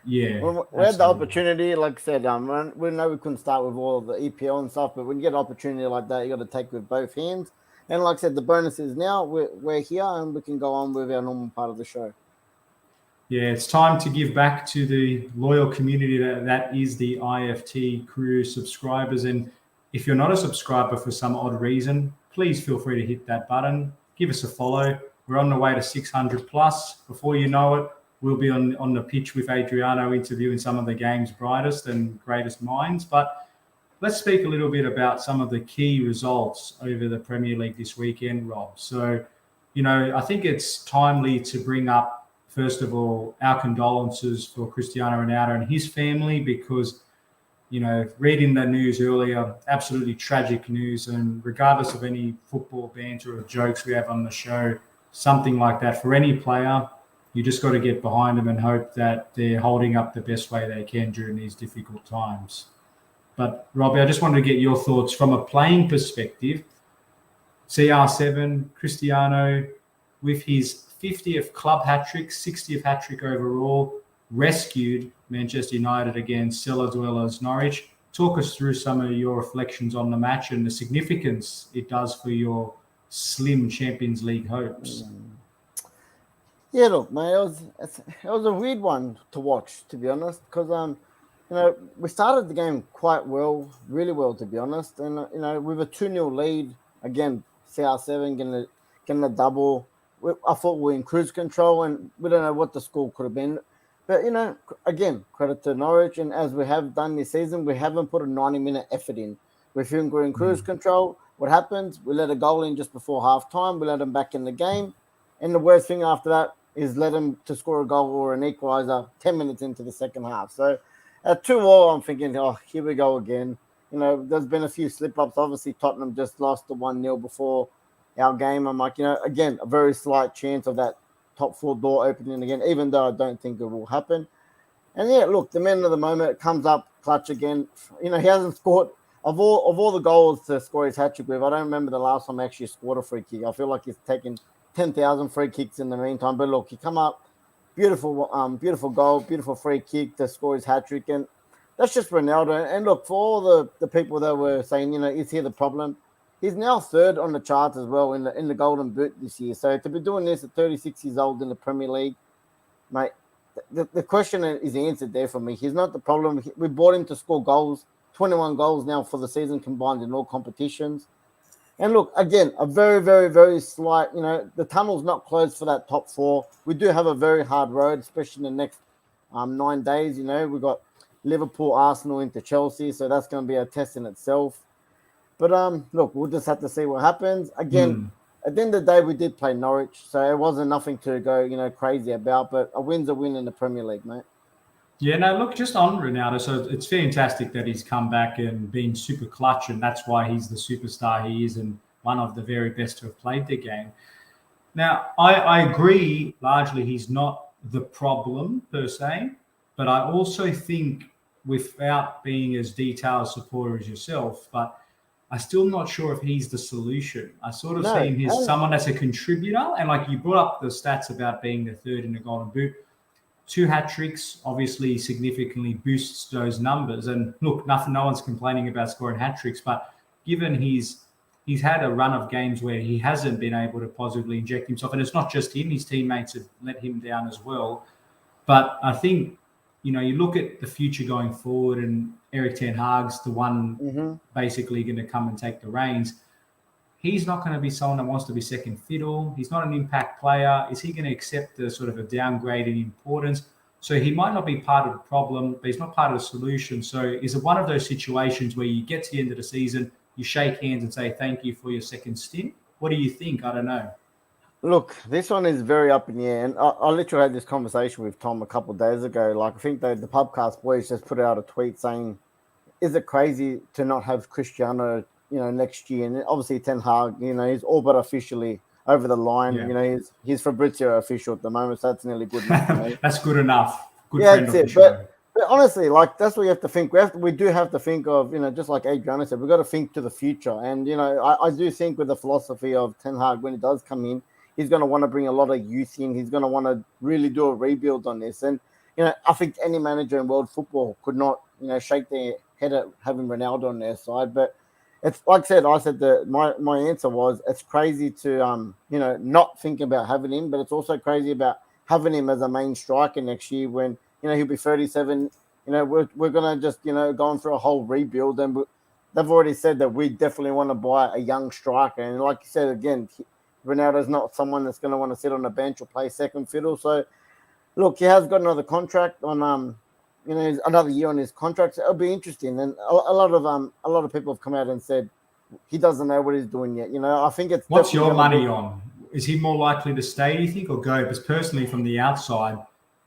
We had the opportunity, like I said, we know we couldn't start with all of the EPL and stuff, but when you get an opportunity like that, you got to take with both hands. And like I said, the bonus is now we're here and we can go on with our normal part of the show. Yeah, it's time to give back to the loyal community that is the IFT Crew subscribers. And if you're not a subscriber for some odd reason, please feel free to hit that button. Give us a follow. We're on the way to 600 plus. Before you know it, we'll be on the pitch with Adriano interviewing some of the game's brightest and greatest minds. But let's speak a little bit about some of the key results over the Premier League this weekend, Rob. So, I think it's timely to bring up, first of all, our condolences for Cristiano Ronaldo and his family, because, reading the news earlier, absolutely tragic news. And regardless of any football banter or jokes we have on the show, something like that for any player, you just got to get behind them and hope that they're holding up the best way they can during these difficult times. But, Robbie, I just wanted to get your thoughts from a playing perspective. CR7, Cristiano, with his 50th club hat-trick, 60th hat-trick overall, rescued Manchester United against cellar dwellers Norwich. talk us through some of your reflections on the match and the significance it does for your slim Champions League hopes. Yeah, look, mate, it was a weird one to watch, to be honest, because we started the game quite well, really well, to be honest, and with a 2-0 lead again, CR7 getting a double. I thought we were in cruise control, and we don't know what the score could have been. But, again, credit to Norwich, and as we have done this season, we haven't put a 90-minute effort in. We think we're in cruise control. What happens? We let a goal in just before half-time. We let them back in the game. And the worst thing after that is let them to score a goal or an equaliser 10 minutes into the second half. So at 2-2, I'm thinking, oh, here we go again. There's been a few slip-ups. Obviously, Tottenham just lost the 1-0 before our game. I'm like, again, a very slight chance of that top 4 door opening again, even though I don't think it will happen. And yeah, look, the man of the moment comes up clutch again. He hasn't scored of all the goals to score his hat trick with. I don't remember the last time he actually scored a free kick. I feel like he's taken 10,000 free kicks in the meantime. But look, he come up, beautiful goal, beautiful free kick to score his hat trick, and that's just Ronaldo. And look, for all the people that were saying, is he the problem? He's now 3rd on the charts as well in the Golden Boot this year. So to be doing this at 36 years old in the Premier League, mate, the question is answered there for me. He's not the problem. We bought him to score goals, 21 goals now for the season combined in all competitions. And look, again, a very, very, very slight, the tunnel's not closed for that top 4. We do have a very hard road, especially in the next 9 days. We've got Liverpool, Arsenal into Chelsea, so that's going to be a test in itself. But look, we'll just have to see what happens. Again, at the end of the day, we did play Norwich, so it wasn't nothing to go, crazy about. But a win's a win in the Premier League, mate. Yeah, no, look, just on Ronaldo, so it's fantastic that he's come back and been super clutch, and that's why he's the superstar he is and one of the very best to have played the game. Now, I agree largely he's not the problem per se, but I also think, without being as detailed a supporter as yourself, but I'm still not sure if he's the solution. I sort of see him as someone that's a contributor, and like you brought up the stats about being the 3rd in the Golden Boot. 2 hat tricks obviously significantly boosts those numbers. And look, no one's complaining about scoring hat tricks, but given he's had a run of games where he hasn't been able to positively inject himself, and it's not just him, his teammates have let him down as well. But I think, you look at the future going forward, and Erik ten Hag's the one basically going to come and take the reins. He's not going to be someone that wants to be second fiddle. He's not an impact player. Is he going to accept the sort of a downgrade in importance? So he might not be part of the problem, but he's not part of the solution. So is it one of those situations where you get to the end of the season, you shake hands and say, thank you for your second stint? What do you think? I don't know. Look, this one is very up in the air. And I literally had this conversation with Tom a couple of days ago. Like, I think the podcast boys just put out a tweet saying, is it crazy to not have Cristiano next year? And obviously Ten Hag, he's all but officially over the line. Yeah. He's Fabrizio official at the moment, so that's nearly good enough. That's good enough. Good friend of the show. But honestly, like, that's what you have to think. We do have to think of, just like Adriano said, we've got to think to the future. And, I do think with the philosophy of Ten Hag, when he does come in, he's going to want to bring a lot of youth in. He's going to want to really do a rebuild on this. And, I think any manager in world football could not, shake their head at having Ronaldo on their side. But it's like I said that my answer was, it's crazy to, not think about having him, but it's also crazy about having him as a main striker next year when, he'll be 37. We're going to just, going through a whole rebuild. And they've already said that we definitely want to buy a young striker. And like you said, again, Ronaldo's not someone that's going to want to sit on the bench or play second fiddle. So, look, he has got another contract on, another year on his contract. So it'll be interesting. And a lot of people have come out and said he doesn't know what he's doing yet. I think it's. What's your money on? Is he more likely to stay, do you think, or go? Because personally, from the outside,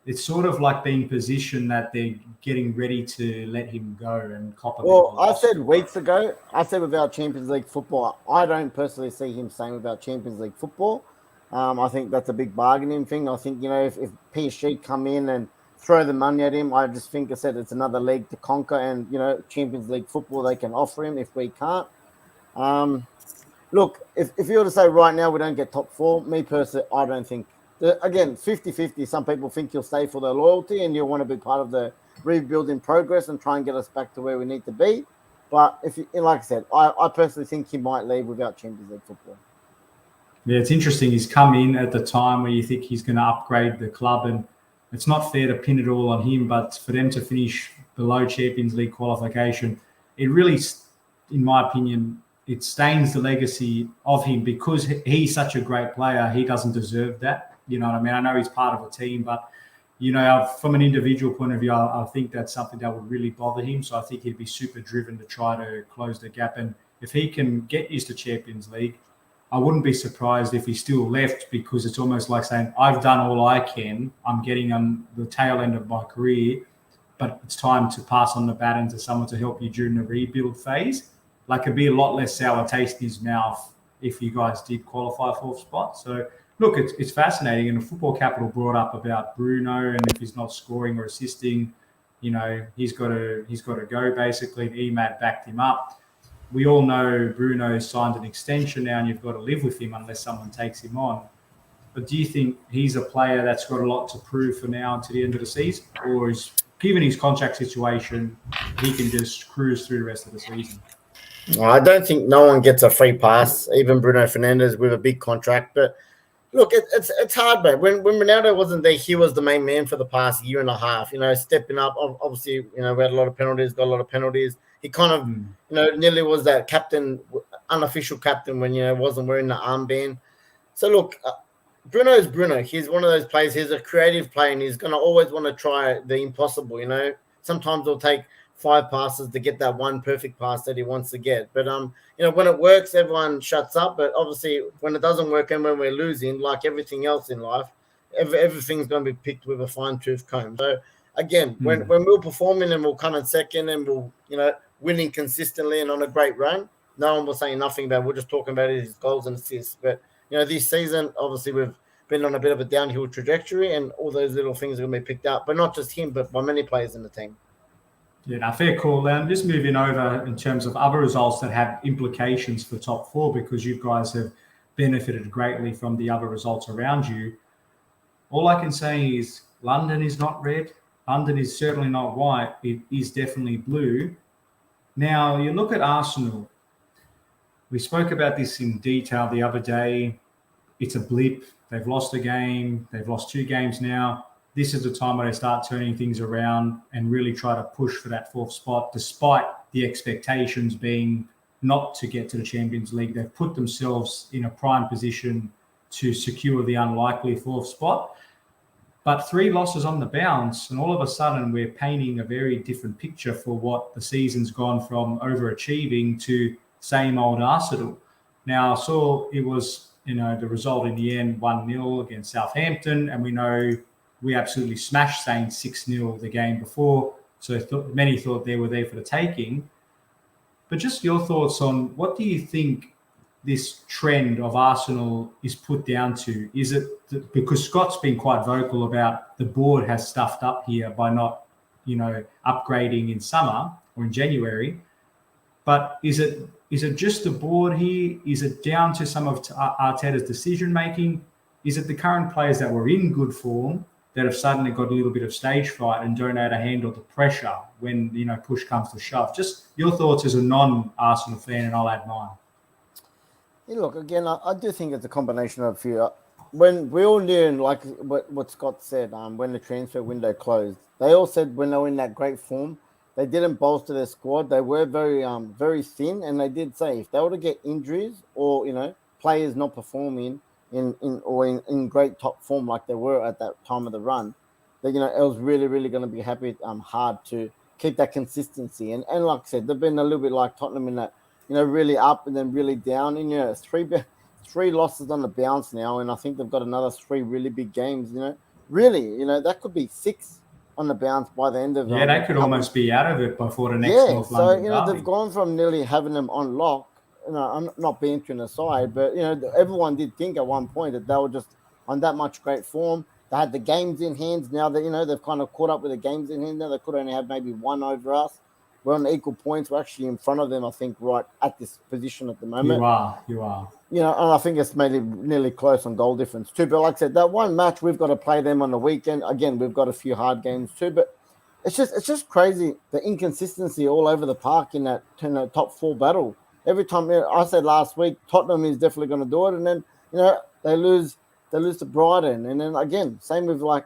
it's sort of like being positioned that they're getting ready to let him go and cop a. Well, I said weeks ago, without Champions League football, I don't personally see him staying without Champions League football. I think that's a big bargaining thing. I think, if PSG come in and throw the money at him, I just think it's another league to conquer, and, Champions League football they can offer him if we can't. Look, if you were to say right now we don't get top 4, me personally, I don't think. Again, 50-50. Some people think you'll stay for their loyalty and you'll want to be part of the rebuild in progress and try and get us back to where we need to be. But like I said, I personally think he might leave without Champions League football. Yeah, it's interesting. He's come in at the time where you think he's going to upgrade the club, and it's not fair to pin it all on him, but for them to finish below Champions League qualification, it really, in my opinion, it stains the legacy of him because he's such a great player. He doesn't deserve that. You know what I mean? I know he's part of a team, but from an individual point of view, I think that's something that would really bother him. So I think he'd be super driven to try to close the gap. And if he can get used to Champions League, I wouldn't be surprised if he still left, because it's almost like saying, I've done all I can. I'm getting on the tail end of my career, but it's time to pass on the baton to someone to help you during the rebuild phase. Like, it'd be a lot less sour taste in his mouth if you guys did qualify fourth spot. So, look, it's fascinating. And the Football Capital brought up about Bruno, and if he's not scoring or assisting, he's got to go, basically. Emad backed him up. We all know Bruno signed an extension now, and you've got to live with him unless someone takes him on. But do you think he's a player that's got a lot to prove for now until the end of the season? Or is, given his contract situation, he can just cruise through the rest of the season? I don't think no one gets a free pass, even Bruno Fernandes with a big contract. But look, it's hard, mate. When Ronaldo wasn't there, he was the main man for the past year and a half, stepping up. Obviously, we had a lot of penalties, got a lot of penalties. He kind of, nearly was that captain, unofficial captain when, wasn't wearing the armband. So, look, Bruno is Bruno. He's one of those players. He's a creative player, and he's going to always want to try the impossible, Sometimes it'll take 5 passes to get that one perfect pass that he wants to get. But, when it works, everyone shuts up. But obviously, when it doesn't work and when we're losing, like everything else in life, everything's going to be picked with a fine-tooth comb. So, again, when we're performing and we'll come in second and we'll, winning consistently and on a great run, no one was saying nothing about it. We're just talking about his goals and assists. But, this season, obviously, we've been on a bit of a downhill trajectory, and all those little things are going to be picked up. But not just him, but by many players in the team. Yeah, fair call. Now, just moving over in terms of other results that have implications for top 4, because you guys have benefited greatly from the other results around you. All I can say is London is not red. London is certainly not white. It is definitely blue. Now, you look at Arsenal. We spoke about this in detail the other day. It's a blip. They've lost a game. They've lost 2 games now. This is the time where they start turning things around and really try to push for that 4th spot, despite the expectations being not to get to the Champions League. They've put themselves in a prime position to secure the unlikely 4th spot. But 3 losses on the bounce, and all of a sudden we're painting a very different picture for what the season's gone from overachieving to same old Arsenal. Now, I saw it was, the result in the end, 1-0 against Southampton, and we know we absolutely smashed Saints 6-0 the game before, so many thought they were there for the taking. But just your thoughts on, what do you think this trend of Arsenal is put down to? Is it because Scott's been quite vocal about the board has stuffed up here by not, upgrading in summer or in January? But is it just the board here? Is it down to some of Arteta's decision making? Is it the current players that were in good form that have suddenly got a little bit of stage fright and don't know how to handle the pressure when, push comes to shove? Just your thoughts as a non-Arsenal fan, and I'll add mine. Yeah, look, again, I do think it's a combination of a few. When we all knew, like what Scott said, when the transfer window closed, they all said when they were in that great form, they didn't bolster their squad. They were very thin, and they did say if they were to get injuries or, players not performing in great top form like they were at that time of the run, that, it was really, really going to be hard to keep that consistency. And like I said, they've been a little bit like Tottenham in that, really up and then really down. And, 3 losses on the bounce now, and I think they've got another 3 really big games, Really, that could be 6 on the bounce by the end of Yeah, they could almost be out of it before the next North London derby. They've gone from nearly having them on lock. I'm not being to an aside, but, everyone did think at one point that they were just on that much great form. They had the games in hand. Now that, they've kind of caught up with the games in hand. Now they could only have maybe 1 over us. We're on equal points. We're actually in front of them, I think, right at this position at the moment. You are. And I think it's maybe nearly close on goal difference too. But like I said, that one match, we've got to play them on the weekend. Again, we've got a few hard games too. But it's just crazy, the inconsistency all over the park in that top 4 battle. Every time, I said last week, Tottenham is definitely going to do it, and then they lose to Brighton, and then again, same with like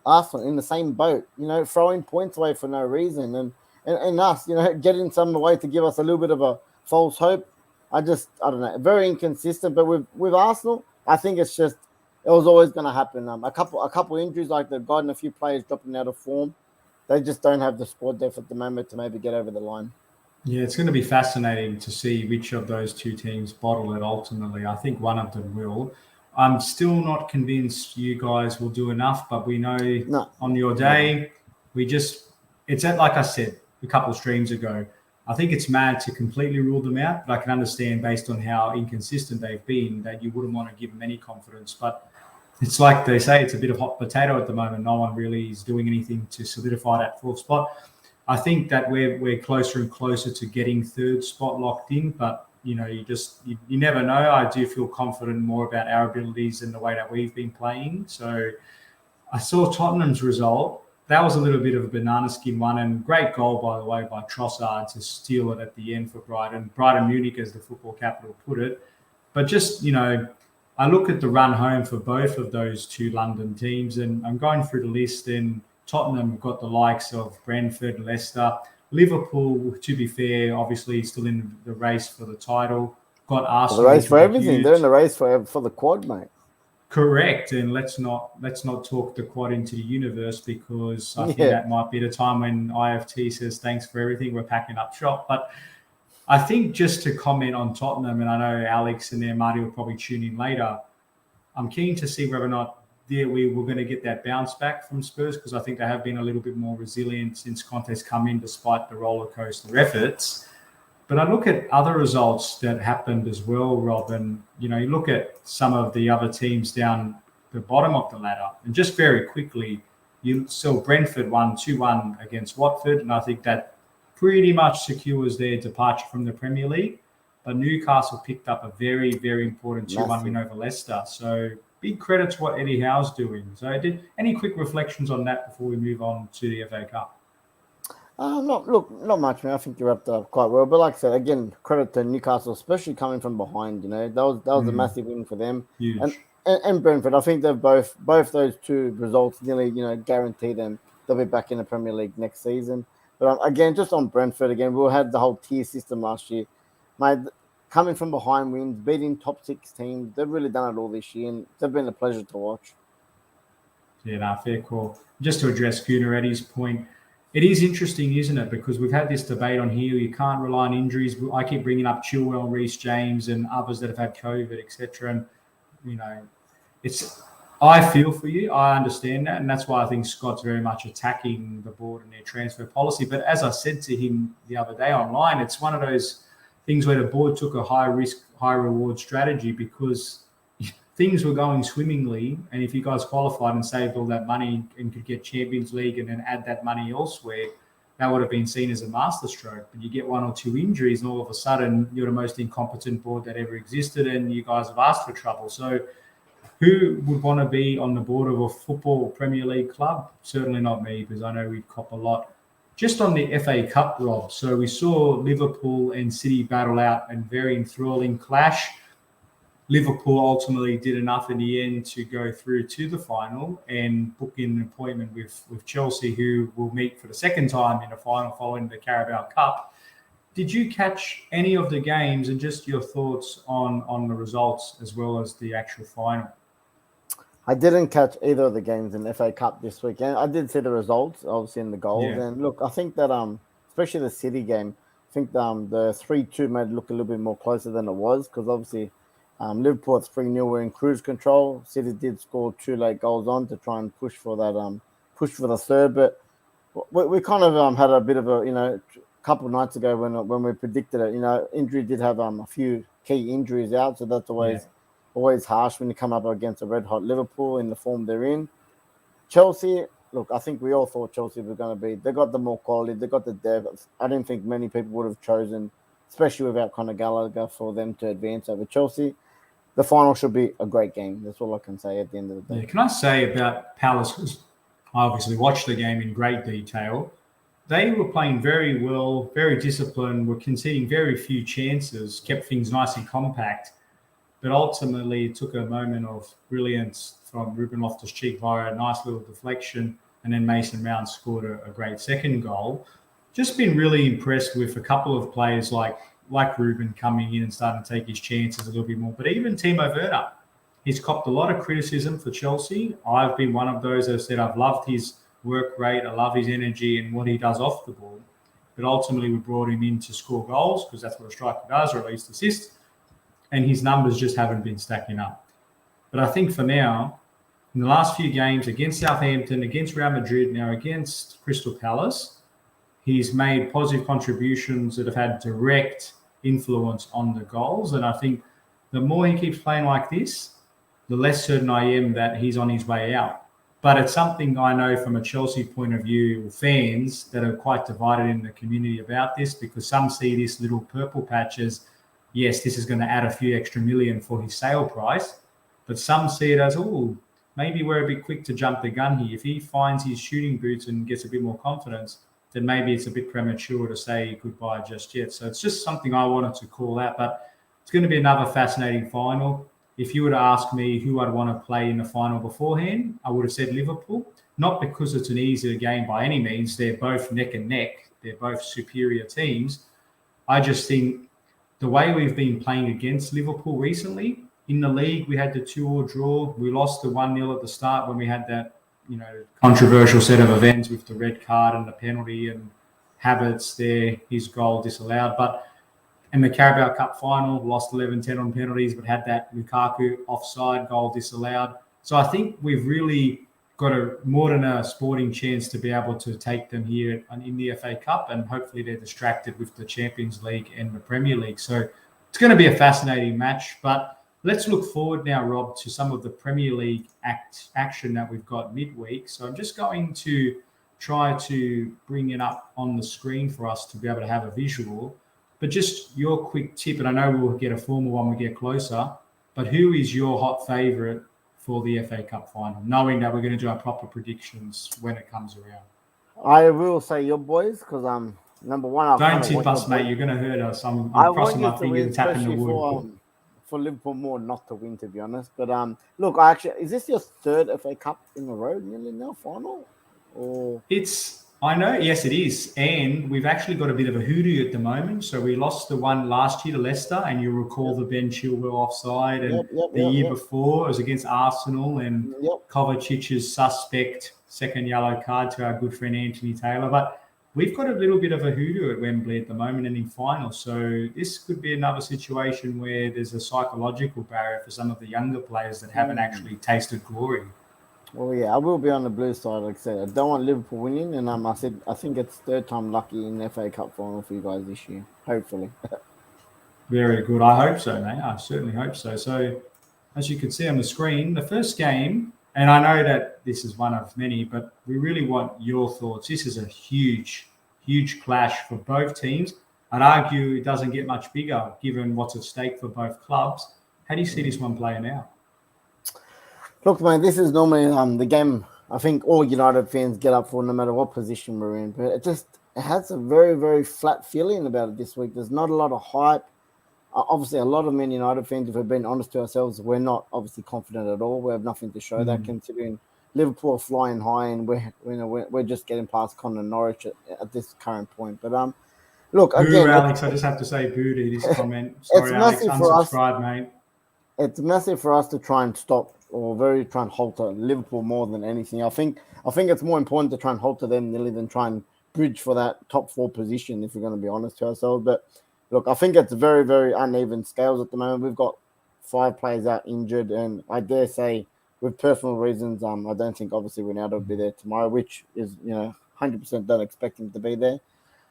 Arsenal in the same boat, throwing points away for no reason, and us, getting some away to give us a little bit of a false hope. I don't know, very inconsistent. But with Arsenal, I think it was always going to happen. A couple injuries, like they've gotten a few players dropping out of form. They just don't have the squad depth at the moment to maybe get over the line. Yeah, it's going to be fascinating to see which of those two teams bottle it ultimately. I think one of them will. I'm still not convinced you guys will do enough, but we know on your day, it's like I said a couple of streams ago, I think it's mad to completely rule them out, but I can understand based on how inconsistent they've been that you wouldn't want to give them any confidence. But it's like they say, it's a bit of hot potato at the moment. No one really is doing anything to solidify that 4th spot. I think that we're closer and closer to getting 3rd spot locked in, but you never know. I do feel confident more about our abilities and the way that we've been playing. So I saw Tottenham's result. That was a little bit of a banana skin one, and great goal, by the way, by Trossard to steal it at the end for Brighton. Brighton Munich, as the football capital put it. But just, I look at the run home for both of those two London teams, and I'm going through the list, and Tottenham got the likes of Brentford, Leicester. Liverpool, to be fair, obviously still in the race for the title. Got Arsenal. The race for everything. They're in the race for the quad, mate. Correct, and let's not talk the quad into the universe, because I think that might be the time when IFT says thanks for everything, we're packing up shop. But I think just to comment on Tottenham, and I know Alex and Marty will probably tune in later, I'm keen to see whether or not we were going to get that bounce back from Spurs, because I think they have been a little bit more resilient since Conte's come in, despite the roller coaster efforts. But I look at other results that happened as well, Rob, and you look at some of the other teams down the bottom of the ladder, and just very quickly, you saw Brentford won 2-1 against Watford, and I think that pretty much secures their departure from the Premier League. But Newcastle picked up a very, very important 2-1 win over Leicester. So big credit to what Eddie Howe's doing. So any quick reflections on that before we move on to the FA Cup? Not much, man. I think you wrapped up quite well. But like I said, again, credit to Newcastle, especially coming from behind. That was a massive win for them. Huge. And Brentford. I think they've both those two results nearly guarantee them they'll be back in the Premier League next season. But again, just on Brentford again, we had the whole tier system last year. Mate, coming from behind wins, beating top 6 teams, they've really done it all this year, and they've been a pleasure to watch. Yeah, fair call. Just to address Gunnaretti's point, it is interesting, isn't it? Because we've had this debate on here. You can't rely on injuries. I keep bringing up Chilwell, Reece James, and others that have had COVID, etc. And I feel for you. I understand that, and that's why I think Scott's very much attacking the board and their transfer policy. But as I said to him the other day online, it's one of those things where the board took a high risk, high reward strategy, because things were going swimmingly, and if you guys qualified and saved all that money and could get Champions League and then add that money elsewhere, that would have been seen as a masterstroke. But you get 1 or 2 injuries, and all of a sudden you're the most incompetent board that ever existed, and you guys have asked for trouble. So who would want to be on the board of a football Premier League club? Certainly not me, because I know we'd cop a lot. Just on the FA Cup, Rob, so we saw Liverpool and City battle out and very enthralling clash. Liverpool ultimately did enough in the end to go through to the final and book in an appointment with Chelsea, who will meet for the second time in the final following the Carabao Cup. Did you catch any of the games, and just your thoughts on the results as well as the actual final? I didn't catch either of the games in the FA Cup this weekend. I did see the results, obviously, in the goals. Yeah. And look, I think that especially the City game, I think the 3-2 made it look a little bit more closer than it was, because obviously Liverpool at 3-0 were in cruise control. City did score 2 late goals on to try and push for the third. But we kind of had a bit of a couple of nights ago when we predicted it. Injury did have a few key injuries out, so that's always harsh when you come up against a red hot Liverpool in the form they're in. Chelsea, look, I think we all thought Chelsea were going to be. They got the more quality, they got the depth. I don't think many people would have chosen, especially without Conor Gallagher, for them to advance over Chelsea. The final should be a great game. That's all I can say at the end of the day. Yeah, can I say about Palace? I obviously watched the game in great detail. They were playing very well, very disciplined, were conceding very few chances, kept things nice and compact. But ultimately, it took a moment of brilliance from Ruben Loftus-Cheek via a nice little deflection, and then Mason Mount scored a great second goal. Just been really impressed with a couple of players like Ruben coming in and starting to take his chances a little bit more. But even Timo Werner, he's copped a lot of criticism for Chelsea. I've been one of those that said I've loved his work rate, I love his energy and what he does off the ball. But ultimately, we brought him in to score goals because that's what a striker does, or at least assists. And his numbers just haven't been stacking up. But I think for now, in the last few games against Southampton, against Real Madrid, now against Crystal Palace, he's made positive contributions that have had direct influence on the goals. And I think the more he keeps playing like this, the less certain I am that he's on his way out. But it's something I know from a Chelsea point of view, fans that are quite divided in the community about this, because some see this little purple patch as, yes, this is going to add a few extra million for his sale price. But some see it as, oh, maybe we're a bit quick to jump the gun here. If he finds his shooting boots and gets a bit more confidence, then maybe it's a bit premature to say goodbye just yet. So it's just something I wanted to call out. But it's going to be another fascinating final. If you were to ask me who I'd want to play in the final beforehand, I would have said Liverpool. Not because it's an easier game by any means. They're both neck and neck. They're both superior teams. I just think the way we've been playing against Liverpool recently, in the league, we had the 2-2 draw. We lost the 1-0 at the start when we had that, controversial set of events with the red card and the penalty and Havertz there, his goal disallowed. But in the Carabao Cup final, lost 11-10 on penalties, but had that Lukaku offside goal disallowed. So I think we've really got more than a sporting chance to be able to take them here in the FA Cup, and hopefully they're distracted with the Champions League and the Premier League. So it's going to be a fascinating match, but let's look forward now, Rob, to some of the Premier League action that we've got midweek. So I'm just going to try to bring it up on the screen for us to be able to have a visual. But just your quick tip, and I know we'll get a formal one when we get closer, but who is your hot favourite for the FA Cup final, knowing that we're going to do our proper predictions when it comes around? I will say your boys, because number one, don't tip us, mate. You're going to hurt us. I'm crossing my fingers and tapping the wood. For Liverpool more not to win, to be honest. But look, is this your third FA Cup in a row, nearly now final? Or I know, yes, it is. And we've actually got a bit of a hoodoo at the moment. So we lost the one last year to Leicester, and you'll recall the Ben Chilwell offside. And the year before, it was against Arsenal, and Kovacic's suspect second yellow card to our good friend Anthony Taylor. But we've got a little bit of a hoodoo at Wembley at the moment and in final. So this could be another situation where there's a psychological barrier for some of the younger players that haven't actually tasted glory. Well, yeah, I will be on the blue side. Like I said, I don't want Liverpool winning, and I think it's third time lucky in the FA Cup final for you guys this year. Hopefully. Very good. I hope so, mate. I certainly hope so. So, as you can see on the screen, the first game, and I know that this is one of many, but we really want your thoughts. This is a huge, huge clash for both teams. I'd argue it doesn't get much bigger given what's at stake for both clubs. How do you see this one playing out? Look, man, this is normally the game I think all United fans get up for no matter what position we're in. But it has a very, very flat feeling about it this week. There's not a lot of hype. Obviously, a lot of Man United fans, if we're being honest to ourselves, we're not obviously confident at all. We have nothing to show that, considering Liverpool are flying high and we're just getting past Connor Norwich at this current point. But look, again, Alex, I just have to say boo to this comment. Sorry, Alex, unsubscribe, mate. It's massive for us to try and stop or try and halter Liverpool more than anything. I think it's more important to try and halter them than try and bridge for that top 4 position, if we're going to be honest to ourselves. But look, I think it's very, very uneven scales at the moment. We've got 5 players out injured, and I dare say, with personal reasons, I don't think obviously Ronaldo will be there tomorrow, which is 100% don't expect him to be there.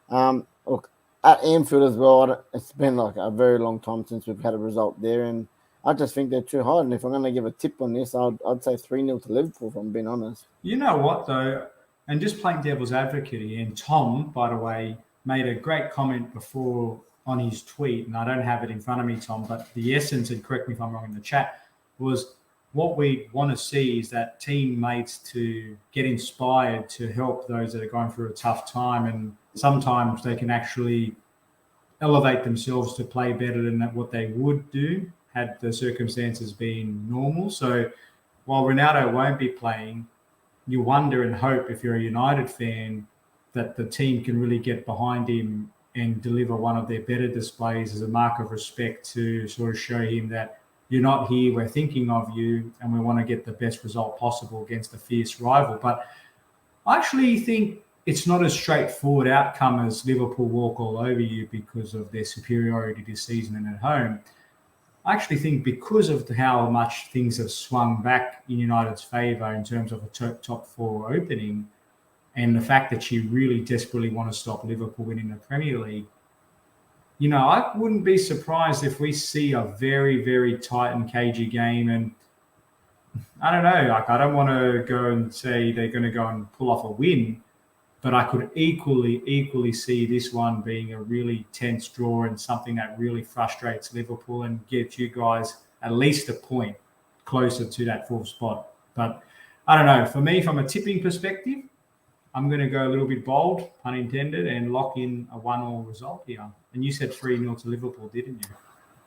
Look, at Anfield as well, it's been like a very long time since we've had a result there, and I just think they're too hard. And if I'm going to give a tip on this, I'd say 3-0 to Liverpool, if I'm being honest. You know what, though? And just playing devil's advocate here, and Tom, by the way, made a great comment before on his tweet, and I don't have it in front of me, Tom, but the essence, and correct me if I'm wrong in the chat, was what we want to see is that teammates to get inspired to help those that are going through a tough time. And sometimes they can actually elevate themselves to play better than what they would do had the circumstances been normal. So while Ronaldo won't be playing, you wonder and hope, if you're a United fan, that the team can really get behind him and deliver one of their better displays as a mark of respect to sort of show him that you're not here, we're thinking of you, and we want to get the best result possible against a fierce rival. But I actually think it's not as straightforward outcome as Liverpool walk all over you because of their superiority this season and at home. I actually think because of how much things have swung back in United's favour in terms of a top four opening, and the fact that you really desperately want to stop Liverpool winning the Premier League, you know, I wouldn't be surprised if we see a very, very tight and cagey game. And I don't know, like, I don't want to go and say they're going to go and pull off a win, but I could equally see this one being a really tense draw and something that really frustrates Liverpool and gets you guys at least a point closer to that fourth spot. But I don't know. For me, from a tipping perspective, I'm going to go a little bit bold, pun intended, and lock in a 1-1 result here. And you said 3-0 to Liverpool, didn't you?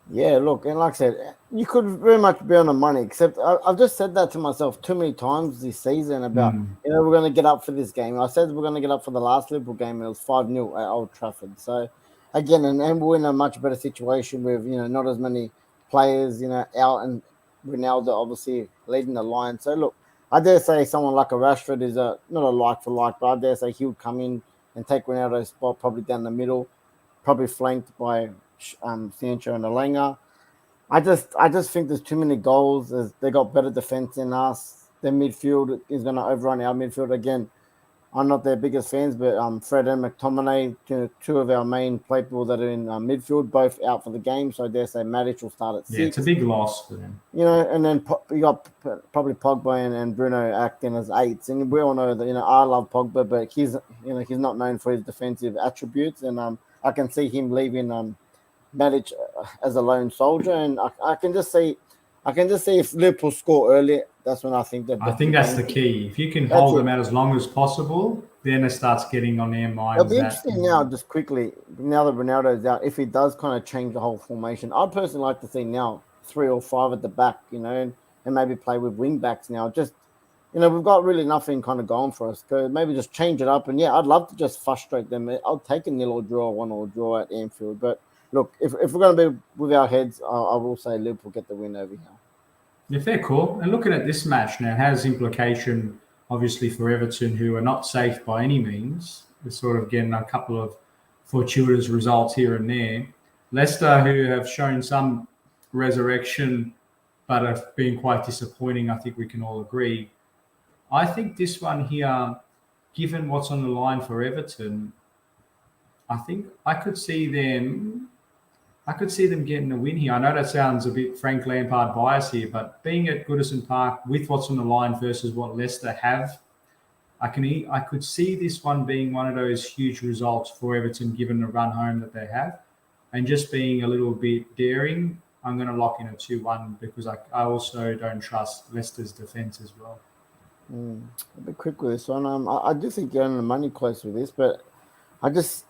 Yeah, look, and like I said, you could very much be on the money, except I've just said that to myself too many times this season about, you know, we're going to get up for this game. I said we're going to get up for the last Liverpool game, and it was 5-0 at Old Trafford. So, again, and we're in a much better situation with, you know, not as many players, you know, out, and Ronaldo obviously leading the line. So, look, I dare say someone like a Rashford is not a like for like, but I dare say he would come in and take Ronaldo's spot probably down the middle, probably flanked by Sancho and Alenga. I just think there's too many goals. They got better defense than us. Their midfield is going to overrun our midfield again. I'm not their biggest fans, but Fred and McTominay, two of our main people that are in midfield, both out for the game. So I dare say Matic will start at 6. Yeah, it's a big loss for them. You know, and then you got probably Pogba and Bruno acting as 8s. And we all know that, you know, I love Pogba, but he's not known for his defensive attributes. And I can see him leaving Matic as a lone soldier, and I can just see if Liverpool score early, that's when I think that. I think that's the key. If you can hold them out as long as possible, then it starts getting on their minds. It'll be interesting now, just quickly, now that Ronaldo's out, if he does kind of change the whole formation. I'd personally like to see now 3 or 5 at the back, you know, and maybe play with wing backs now. Just, you know, we've got really nothing kind of going for us. So maybe just change it up, and yeah, I'd love to just frustrate them. I'll take a 0 or draw, 1-1 draw at Anfield, but. Look, if we're going to be with our heads, I will say Liverpool get the win over here. Yeah, fair call. And looking at this match now, it has implication, obviously, for Everton, who are not safe by any means. They're sort of getting a couple of fortuitous results here and there. Leicester, who have shown some resurrection, but have been quite disappointing, I think we can all agree. I think this one here, given what's on the line for Everton, I think I could see them getting a win here. I know that sounds a bit Frank Lampard bias here, but being at Goodison Park with what's on the line versus what Leicester have, I could see this one being one of those huge results for Everton given the run home that they have. And just being a little bit daring, I'm going to lock in a 2-1 because I also don't trust Leicester's defence as well. A bit quick with this one. I do think you're on the money close with this, but I just...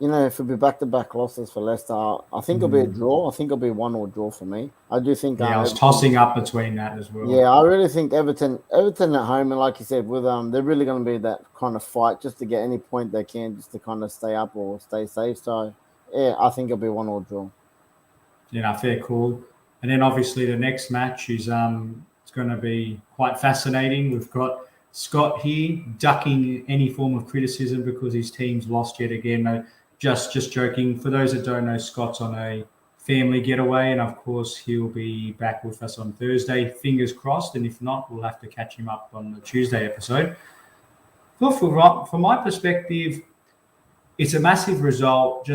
You know, if it'll be back-to-back losses for Leicester, I think it'll be a draw. I think it'll be 1-1 draw for me. I do think. Yeah, I was tossing up between that as well. Yeah, I really think Everton at home, and like you said, with they're really going to be that kind of fight just to get any point they can, just to kind of stay up or stay safe. So, yeah, I think it'll be 1-1 draw. Yeah, fair call. And then obviously the next match is it's going to be quite fascinating. We've got Scott here ducking any form of criticism because his team's lost yet again. Just joking. For those that don't know, Scott's on a family getaway, and of course he'll be back with us on Thursday. Fingers crossed, and if not, we'll have to catch him up on the Tuesday episode. But from my perspective, it's a massive result,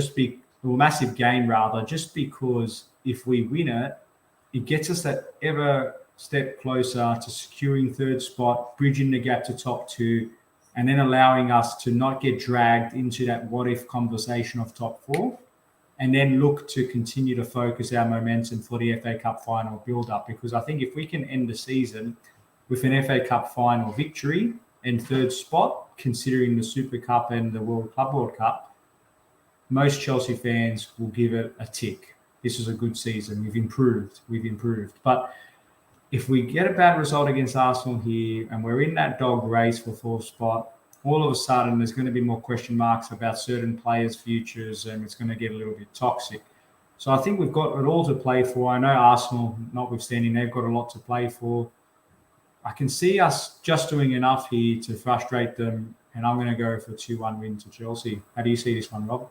massive game rather, just because if we win it, it gets us that ever step closer to securing third spot, bridging the gap to top 2. And then allowing us to not get dragged into that what-if conversation of top 4. and then look to continue to focus our momentum for the FA Cup final build-up. Because I think if we can end the season with an FA Cup final victory and third spot, considering the Super Cup and the Club World Cup, most Chelsea fans will give it a tick. This is a good season. We've improved. But if we get a bad result against Arsenal here and we're in that dog race for fourth spot, all of a sudden there's going to be more question marks about certain players' futures, and it's going to get a little bit toxic. So I think we've got it all to play for. I know Arsenal, notwithstanding, they've got a lot to play for. I can see us just doing enough here to frustrate them, and I'm going to go for a 2-1 win to Chelsea. How do you see this one, Rob?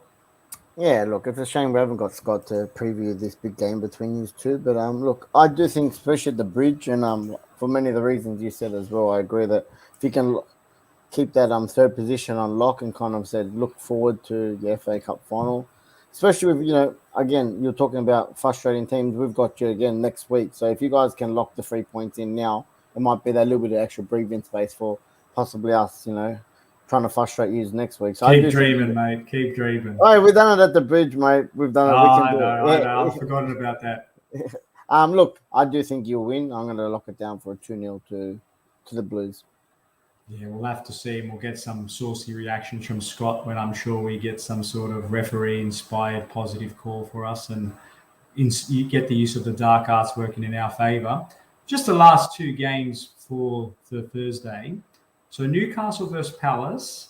Yeah, look, it's a shame we haven't got Scott to preview this big game between you two. But look, I do think, especially at the bridge, and for many of the reasons you said as well, I agree that if you can keep that third position on lock and kind of said look forward to the FA Cup final, especially with, again, you're talking about frustrating teams. We've got you again next week. So if you guys can lock the 3 points in now, it might be that little bit of extra breathing space for possibly us, trying to frustrate you next week. So keep dreaming, mate. Keep dreaming. Oh, we've done it at the bridge, mate. We've done it. I know. I've forgotten about that. Look, I do think you'll win. I'm going to lock it down for a 2-0 to the Blues. Yeah, we'll have to see, and we'll get some saucy reactions from Scott when I'm sure we get some sort of referee-inspired positive call for us, and you get the use of the dark arts working in our favour. Just the last two games for the Thursday. So Newcastle versus Palace.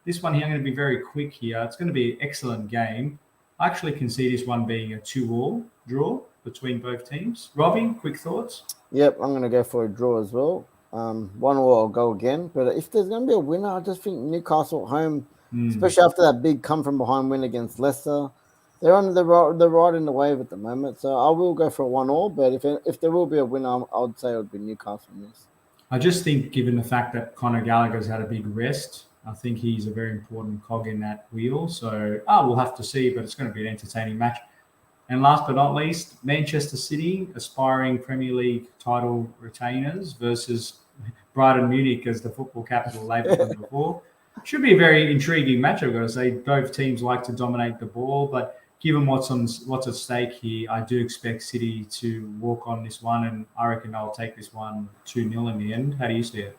This one here, I'm going to be very quick here. It's going to be an excellent game. I actually can see this one being a 2-2 draw between both teams. Robbie, quick thoughts? Yep, I'm going to go for a draw as well. 1-1 I'll go again. But if there's going to be a winner, I just think Newcastle at home, especially after that big come-from-behind win against Leicester, they're right in the wave at the moment. So I will go for a 1-1. But if there will be a winner, I would say it would be Newcastle in this. I just think, given the fact that Conor Gallagher's had a big rest, I think he's a very important cog in that wheel. So we'll have to see, but it's going to be an entertaining match. And last but not least, Manchester City, aspiring Premier League title retainers, versus Bayern Munich as the football capital labelled them before. Should be a very intriguing match, I've got to say. Both teams like to dominate the ball, but given what's at stake here, I do expect City to walk on this one, and I reckon they'll take this one 2-0 in the end. How do you see it?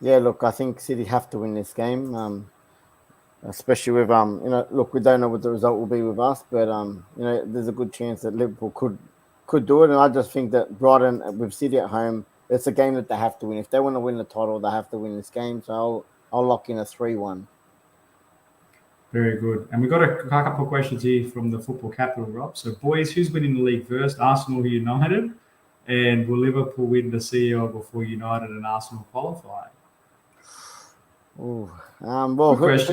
Yeah, look, I think City have to win this game, especially with look, we don't know what the result will be with us, but there's a good chance that Liverpool could do it, and I just think that Brighton with City at home, it's a game that they have to win. If they want to win the title, they have to win this game. So I'll lock in a 3-1. Very good. And we've got a couple of questions here from the football capital, Rob. So, boys, who's winning the league first? Arsenal or United? And will Liverpool win the CEO before United and Arsenal qualify? Well, who's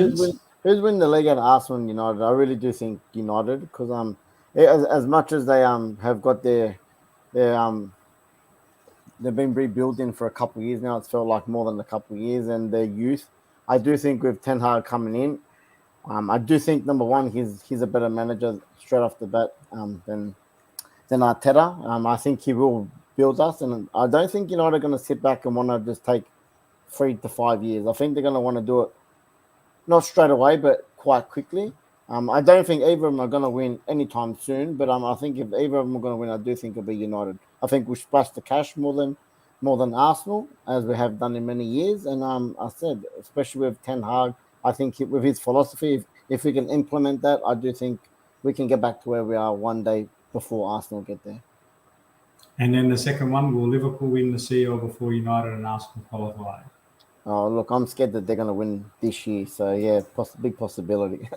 winning the league at Arsenal and United? I really do think United, because as much as they have got their they've been rebuilding for a couple of years now. It's felt like more than a couple of years, and their youth. I do think with Ten Hag coming in, I do think number one, he's a better manager straight off the bat than Arteta. I think he will build us, and I don't think United are going to sit back and want to just take 3 to 5 years. I think they're going to want to do it not straight away, but quite quickly. I don't think either of them are going to win anytime soon, but I think if either of them are going to win, I do think it'll be United. I think we'll splash the cash more than Arsenal, as we have done in many years. And I said, especially with Ten Hag, I think with his philosophy, if we can implement that, I do think we can get back to where we are one day before Arsenal get there. And then the second one, will Liverpool win the CEO before United and Arsenal qualify? Oh, look, I'm scared that they're going to win this year. So, yeah, big possibility.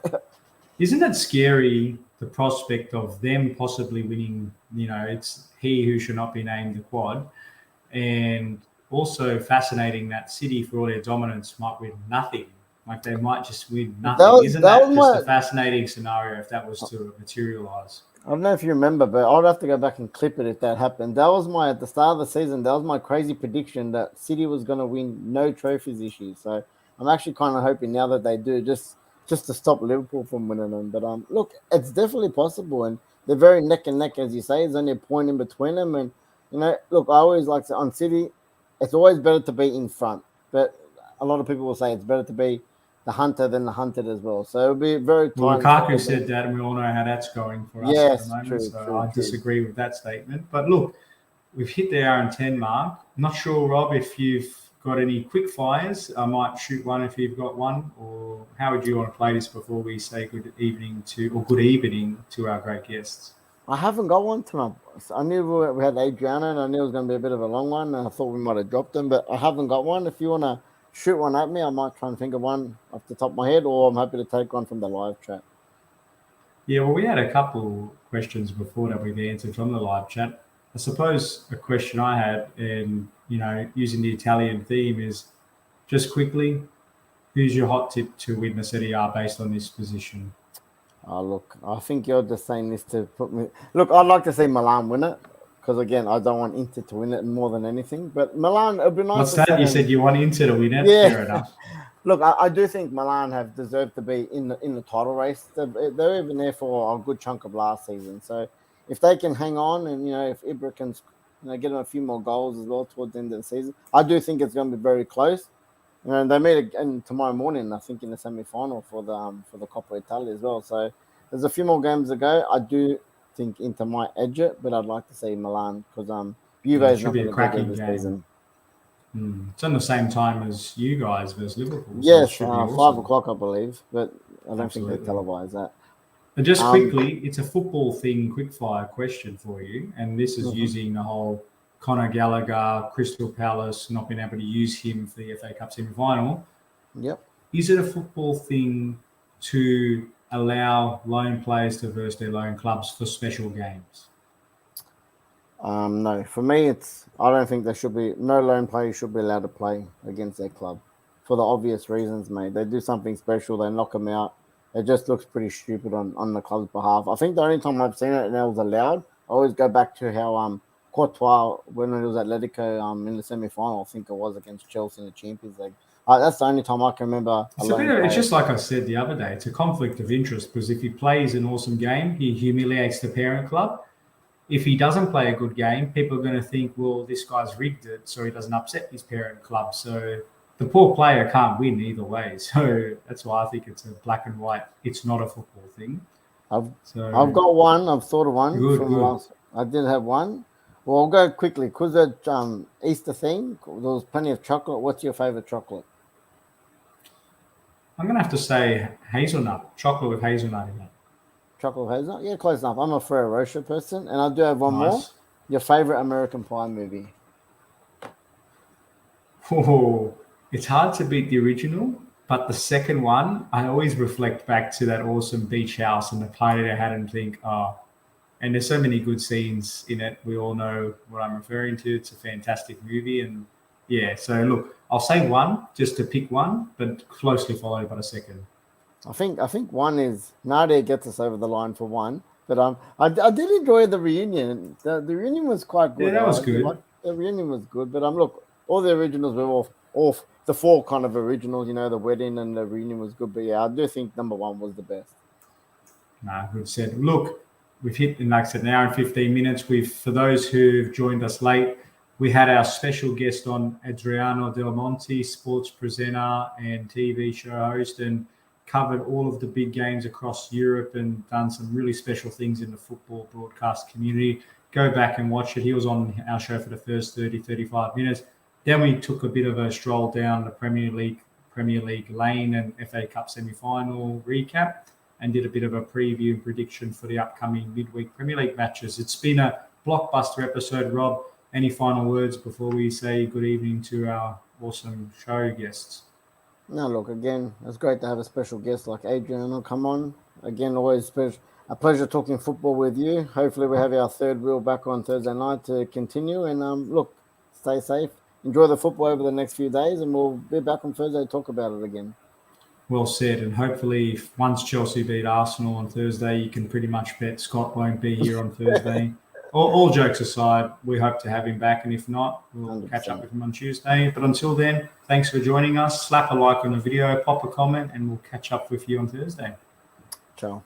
Isn't it scary, the prospect of them possibly winning? It's he who should not be named the quad. And also fascinating that City, for all their dominance, might win nothing. Like they might just win nothing. Isn't that just a fascinating scenario if that was to materialise? I don't know if you remember, but I'd have to go back and clip it if that happened. That was at the start of the season, that was my crazy prediction that City was going to win no trophies this year. So I'm actually kind of hoping now that they do, just to stop Liverpool from winning them. But look, it's definitely possible, and they're very neck and neck, as you say. There's only a point in between them, and look, I always like to on City, it's always better to be in front. But a lot of people will say it's better to be the hunter than the hunted as well. So it'll be very tight. Well, Lukaku said that, and we all know how that's going for us at the moment. So I disagree with that statement. But look, we've hit the hour and 10 mark. Not sure, Rob, if you've got any quick fires. I might shoot one if you've got one. Or how would you want to play this before we say good evening to our great guests? I haven't got one tonight. I knew we had Adriano, and I knew it was going to be a bit of a long one, and I thought we might have dropped them, but I haven't got one. If you want to shoot one at me, I might try and think of one off the top of my head, or I'm happy to take one from the live chat. Yeah, well, we had a couple questions before that we've answered from the live chat. I suppose a question I had, and using the Italian theme, is just quickly, who's your hot tip to win the Serie A based on this position? Oh, look, I think you're just saying this to put me... Look, I'd like to see Milan win it, because, again, I don't want Inter to win it more than anything. But Milan, it would be nice. What's that? You said you want Inter to win it? Yeah. Fair enough. Look, I do think Milan have deserved to be in the title race. They're even there for a good chunk of last season. So if they can hang on, and if Ibra can get them a few more goals as well towards the end of the season, I do think it's going to be very close. And they meet again tomorrow morning, I think, in the semi-final for the Coppa Italia as well. So there's a few more games to go. I do think Inter might edge it, but I'd like to see Milan, because Juve is not going to be a this season. It's on the same time as you guys versus Liverpool. Yes, so 5 o'clock, I believe, but I don't think they televise that. But just quickly, it's a football thing, quickfire question for you, and this is using the whole Conor Gallagher, Crystal Palace, not being able to use him for the FA Cup semi-final. Yep. Is it a football thing to allow loan players to verse their loan clubs for special games? No, for me, I don't think there should be no loan players should be allowed to play against their club for the obvious reasons, mate. They do something special, they knock them out. It just looks pretty stupid on the club's behalf. I think the only time I've seen it and it was allowed, I always go back to how Courtois, when it was Atletico in the semi-final, I think it was against Chelsea in the Champions League. That's the only time I can remember. It's just like I said the other day. It's a conflict of interest, because if he plays an awesome game, he humiliates the parent club. If he doesn't play a good game, people are going to think, well, this guy's rigged it so he doesn't upset his parent club. So the poor player can't win either way. So that's why I think it's a black and white. It's not a football thing. I've got one. I've thought of one. Good. I did have one. Well, I'll go quickly. Because the Easter thing, there was plenty of chocolate. What's your favorite chocolate? I'm going to have to say hazelnut. Chocolate with hazelnut in it. Chocolate with hazelnut? Yeah, close enough. I'm a Ferrero Rocher person. And I do have one more. Your favorite American Pie movie? Oh, it's hard to beat the original, but the second one, I always reflect back to that awesome beach house and the party they had and think, and there's so many good scenes in it. We all know what I'm referring to. It's a fantastic movie. And yeah, so look, I'll say one just to pick one, but closely followed by the second. I think one is Nadia gets us over the line for one, but I did enjoy the reunion. The reunion was quite good. Yeah, that was good. The reunion was good, but look, all the originals were off the 4 kind of originals. The wedding and the reunion was good, but yeah, I do think number 1 was the best. Nah, good said. Look, we've hit, like I said, an hour and 15 minutes. For those who've joined us late, we had our special guest on, Adriano Del Monte, sports presenter and TV show host, and covered all of the big games across Europe and done some really special things in the football broadcast community. Go back and watch it. He was on our show for the first 30, 35 minutes. Then we took a bit of a stroll down the Premier League lane and FA Cup semi-final recap, and did a bit of a preview and prediction for the upcoming midweek Premier League matches. It's been a blockbuster episode. Rob, any final words before we say good evening to our awesome show guests? No, look, again, it's great to have a special guest like Adriano come on. Again, always a pleasure talking football with you. Hopefully we have our third wheel back on Thursday night to continue. And look, stay safe. Enjoy the football over the next few days, and we'll be back on Thursday to talk about it again. Well said. And hopefully once Chelsea beat Arsenal on Thursday, you can pretty much bet Scott won't be here on Thursday. All jokes aside, we hope to have him back. And if not, we'll 100%. Catch up with him on Tuesday. But until then, thanks for joining us. Slap a like on the video, pop a comment, and we'll catch up with you on Thursday. Ciao.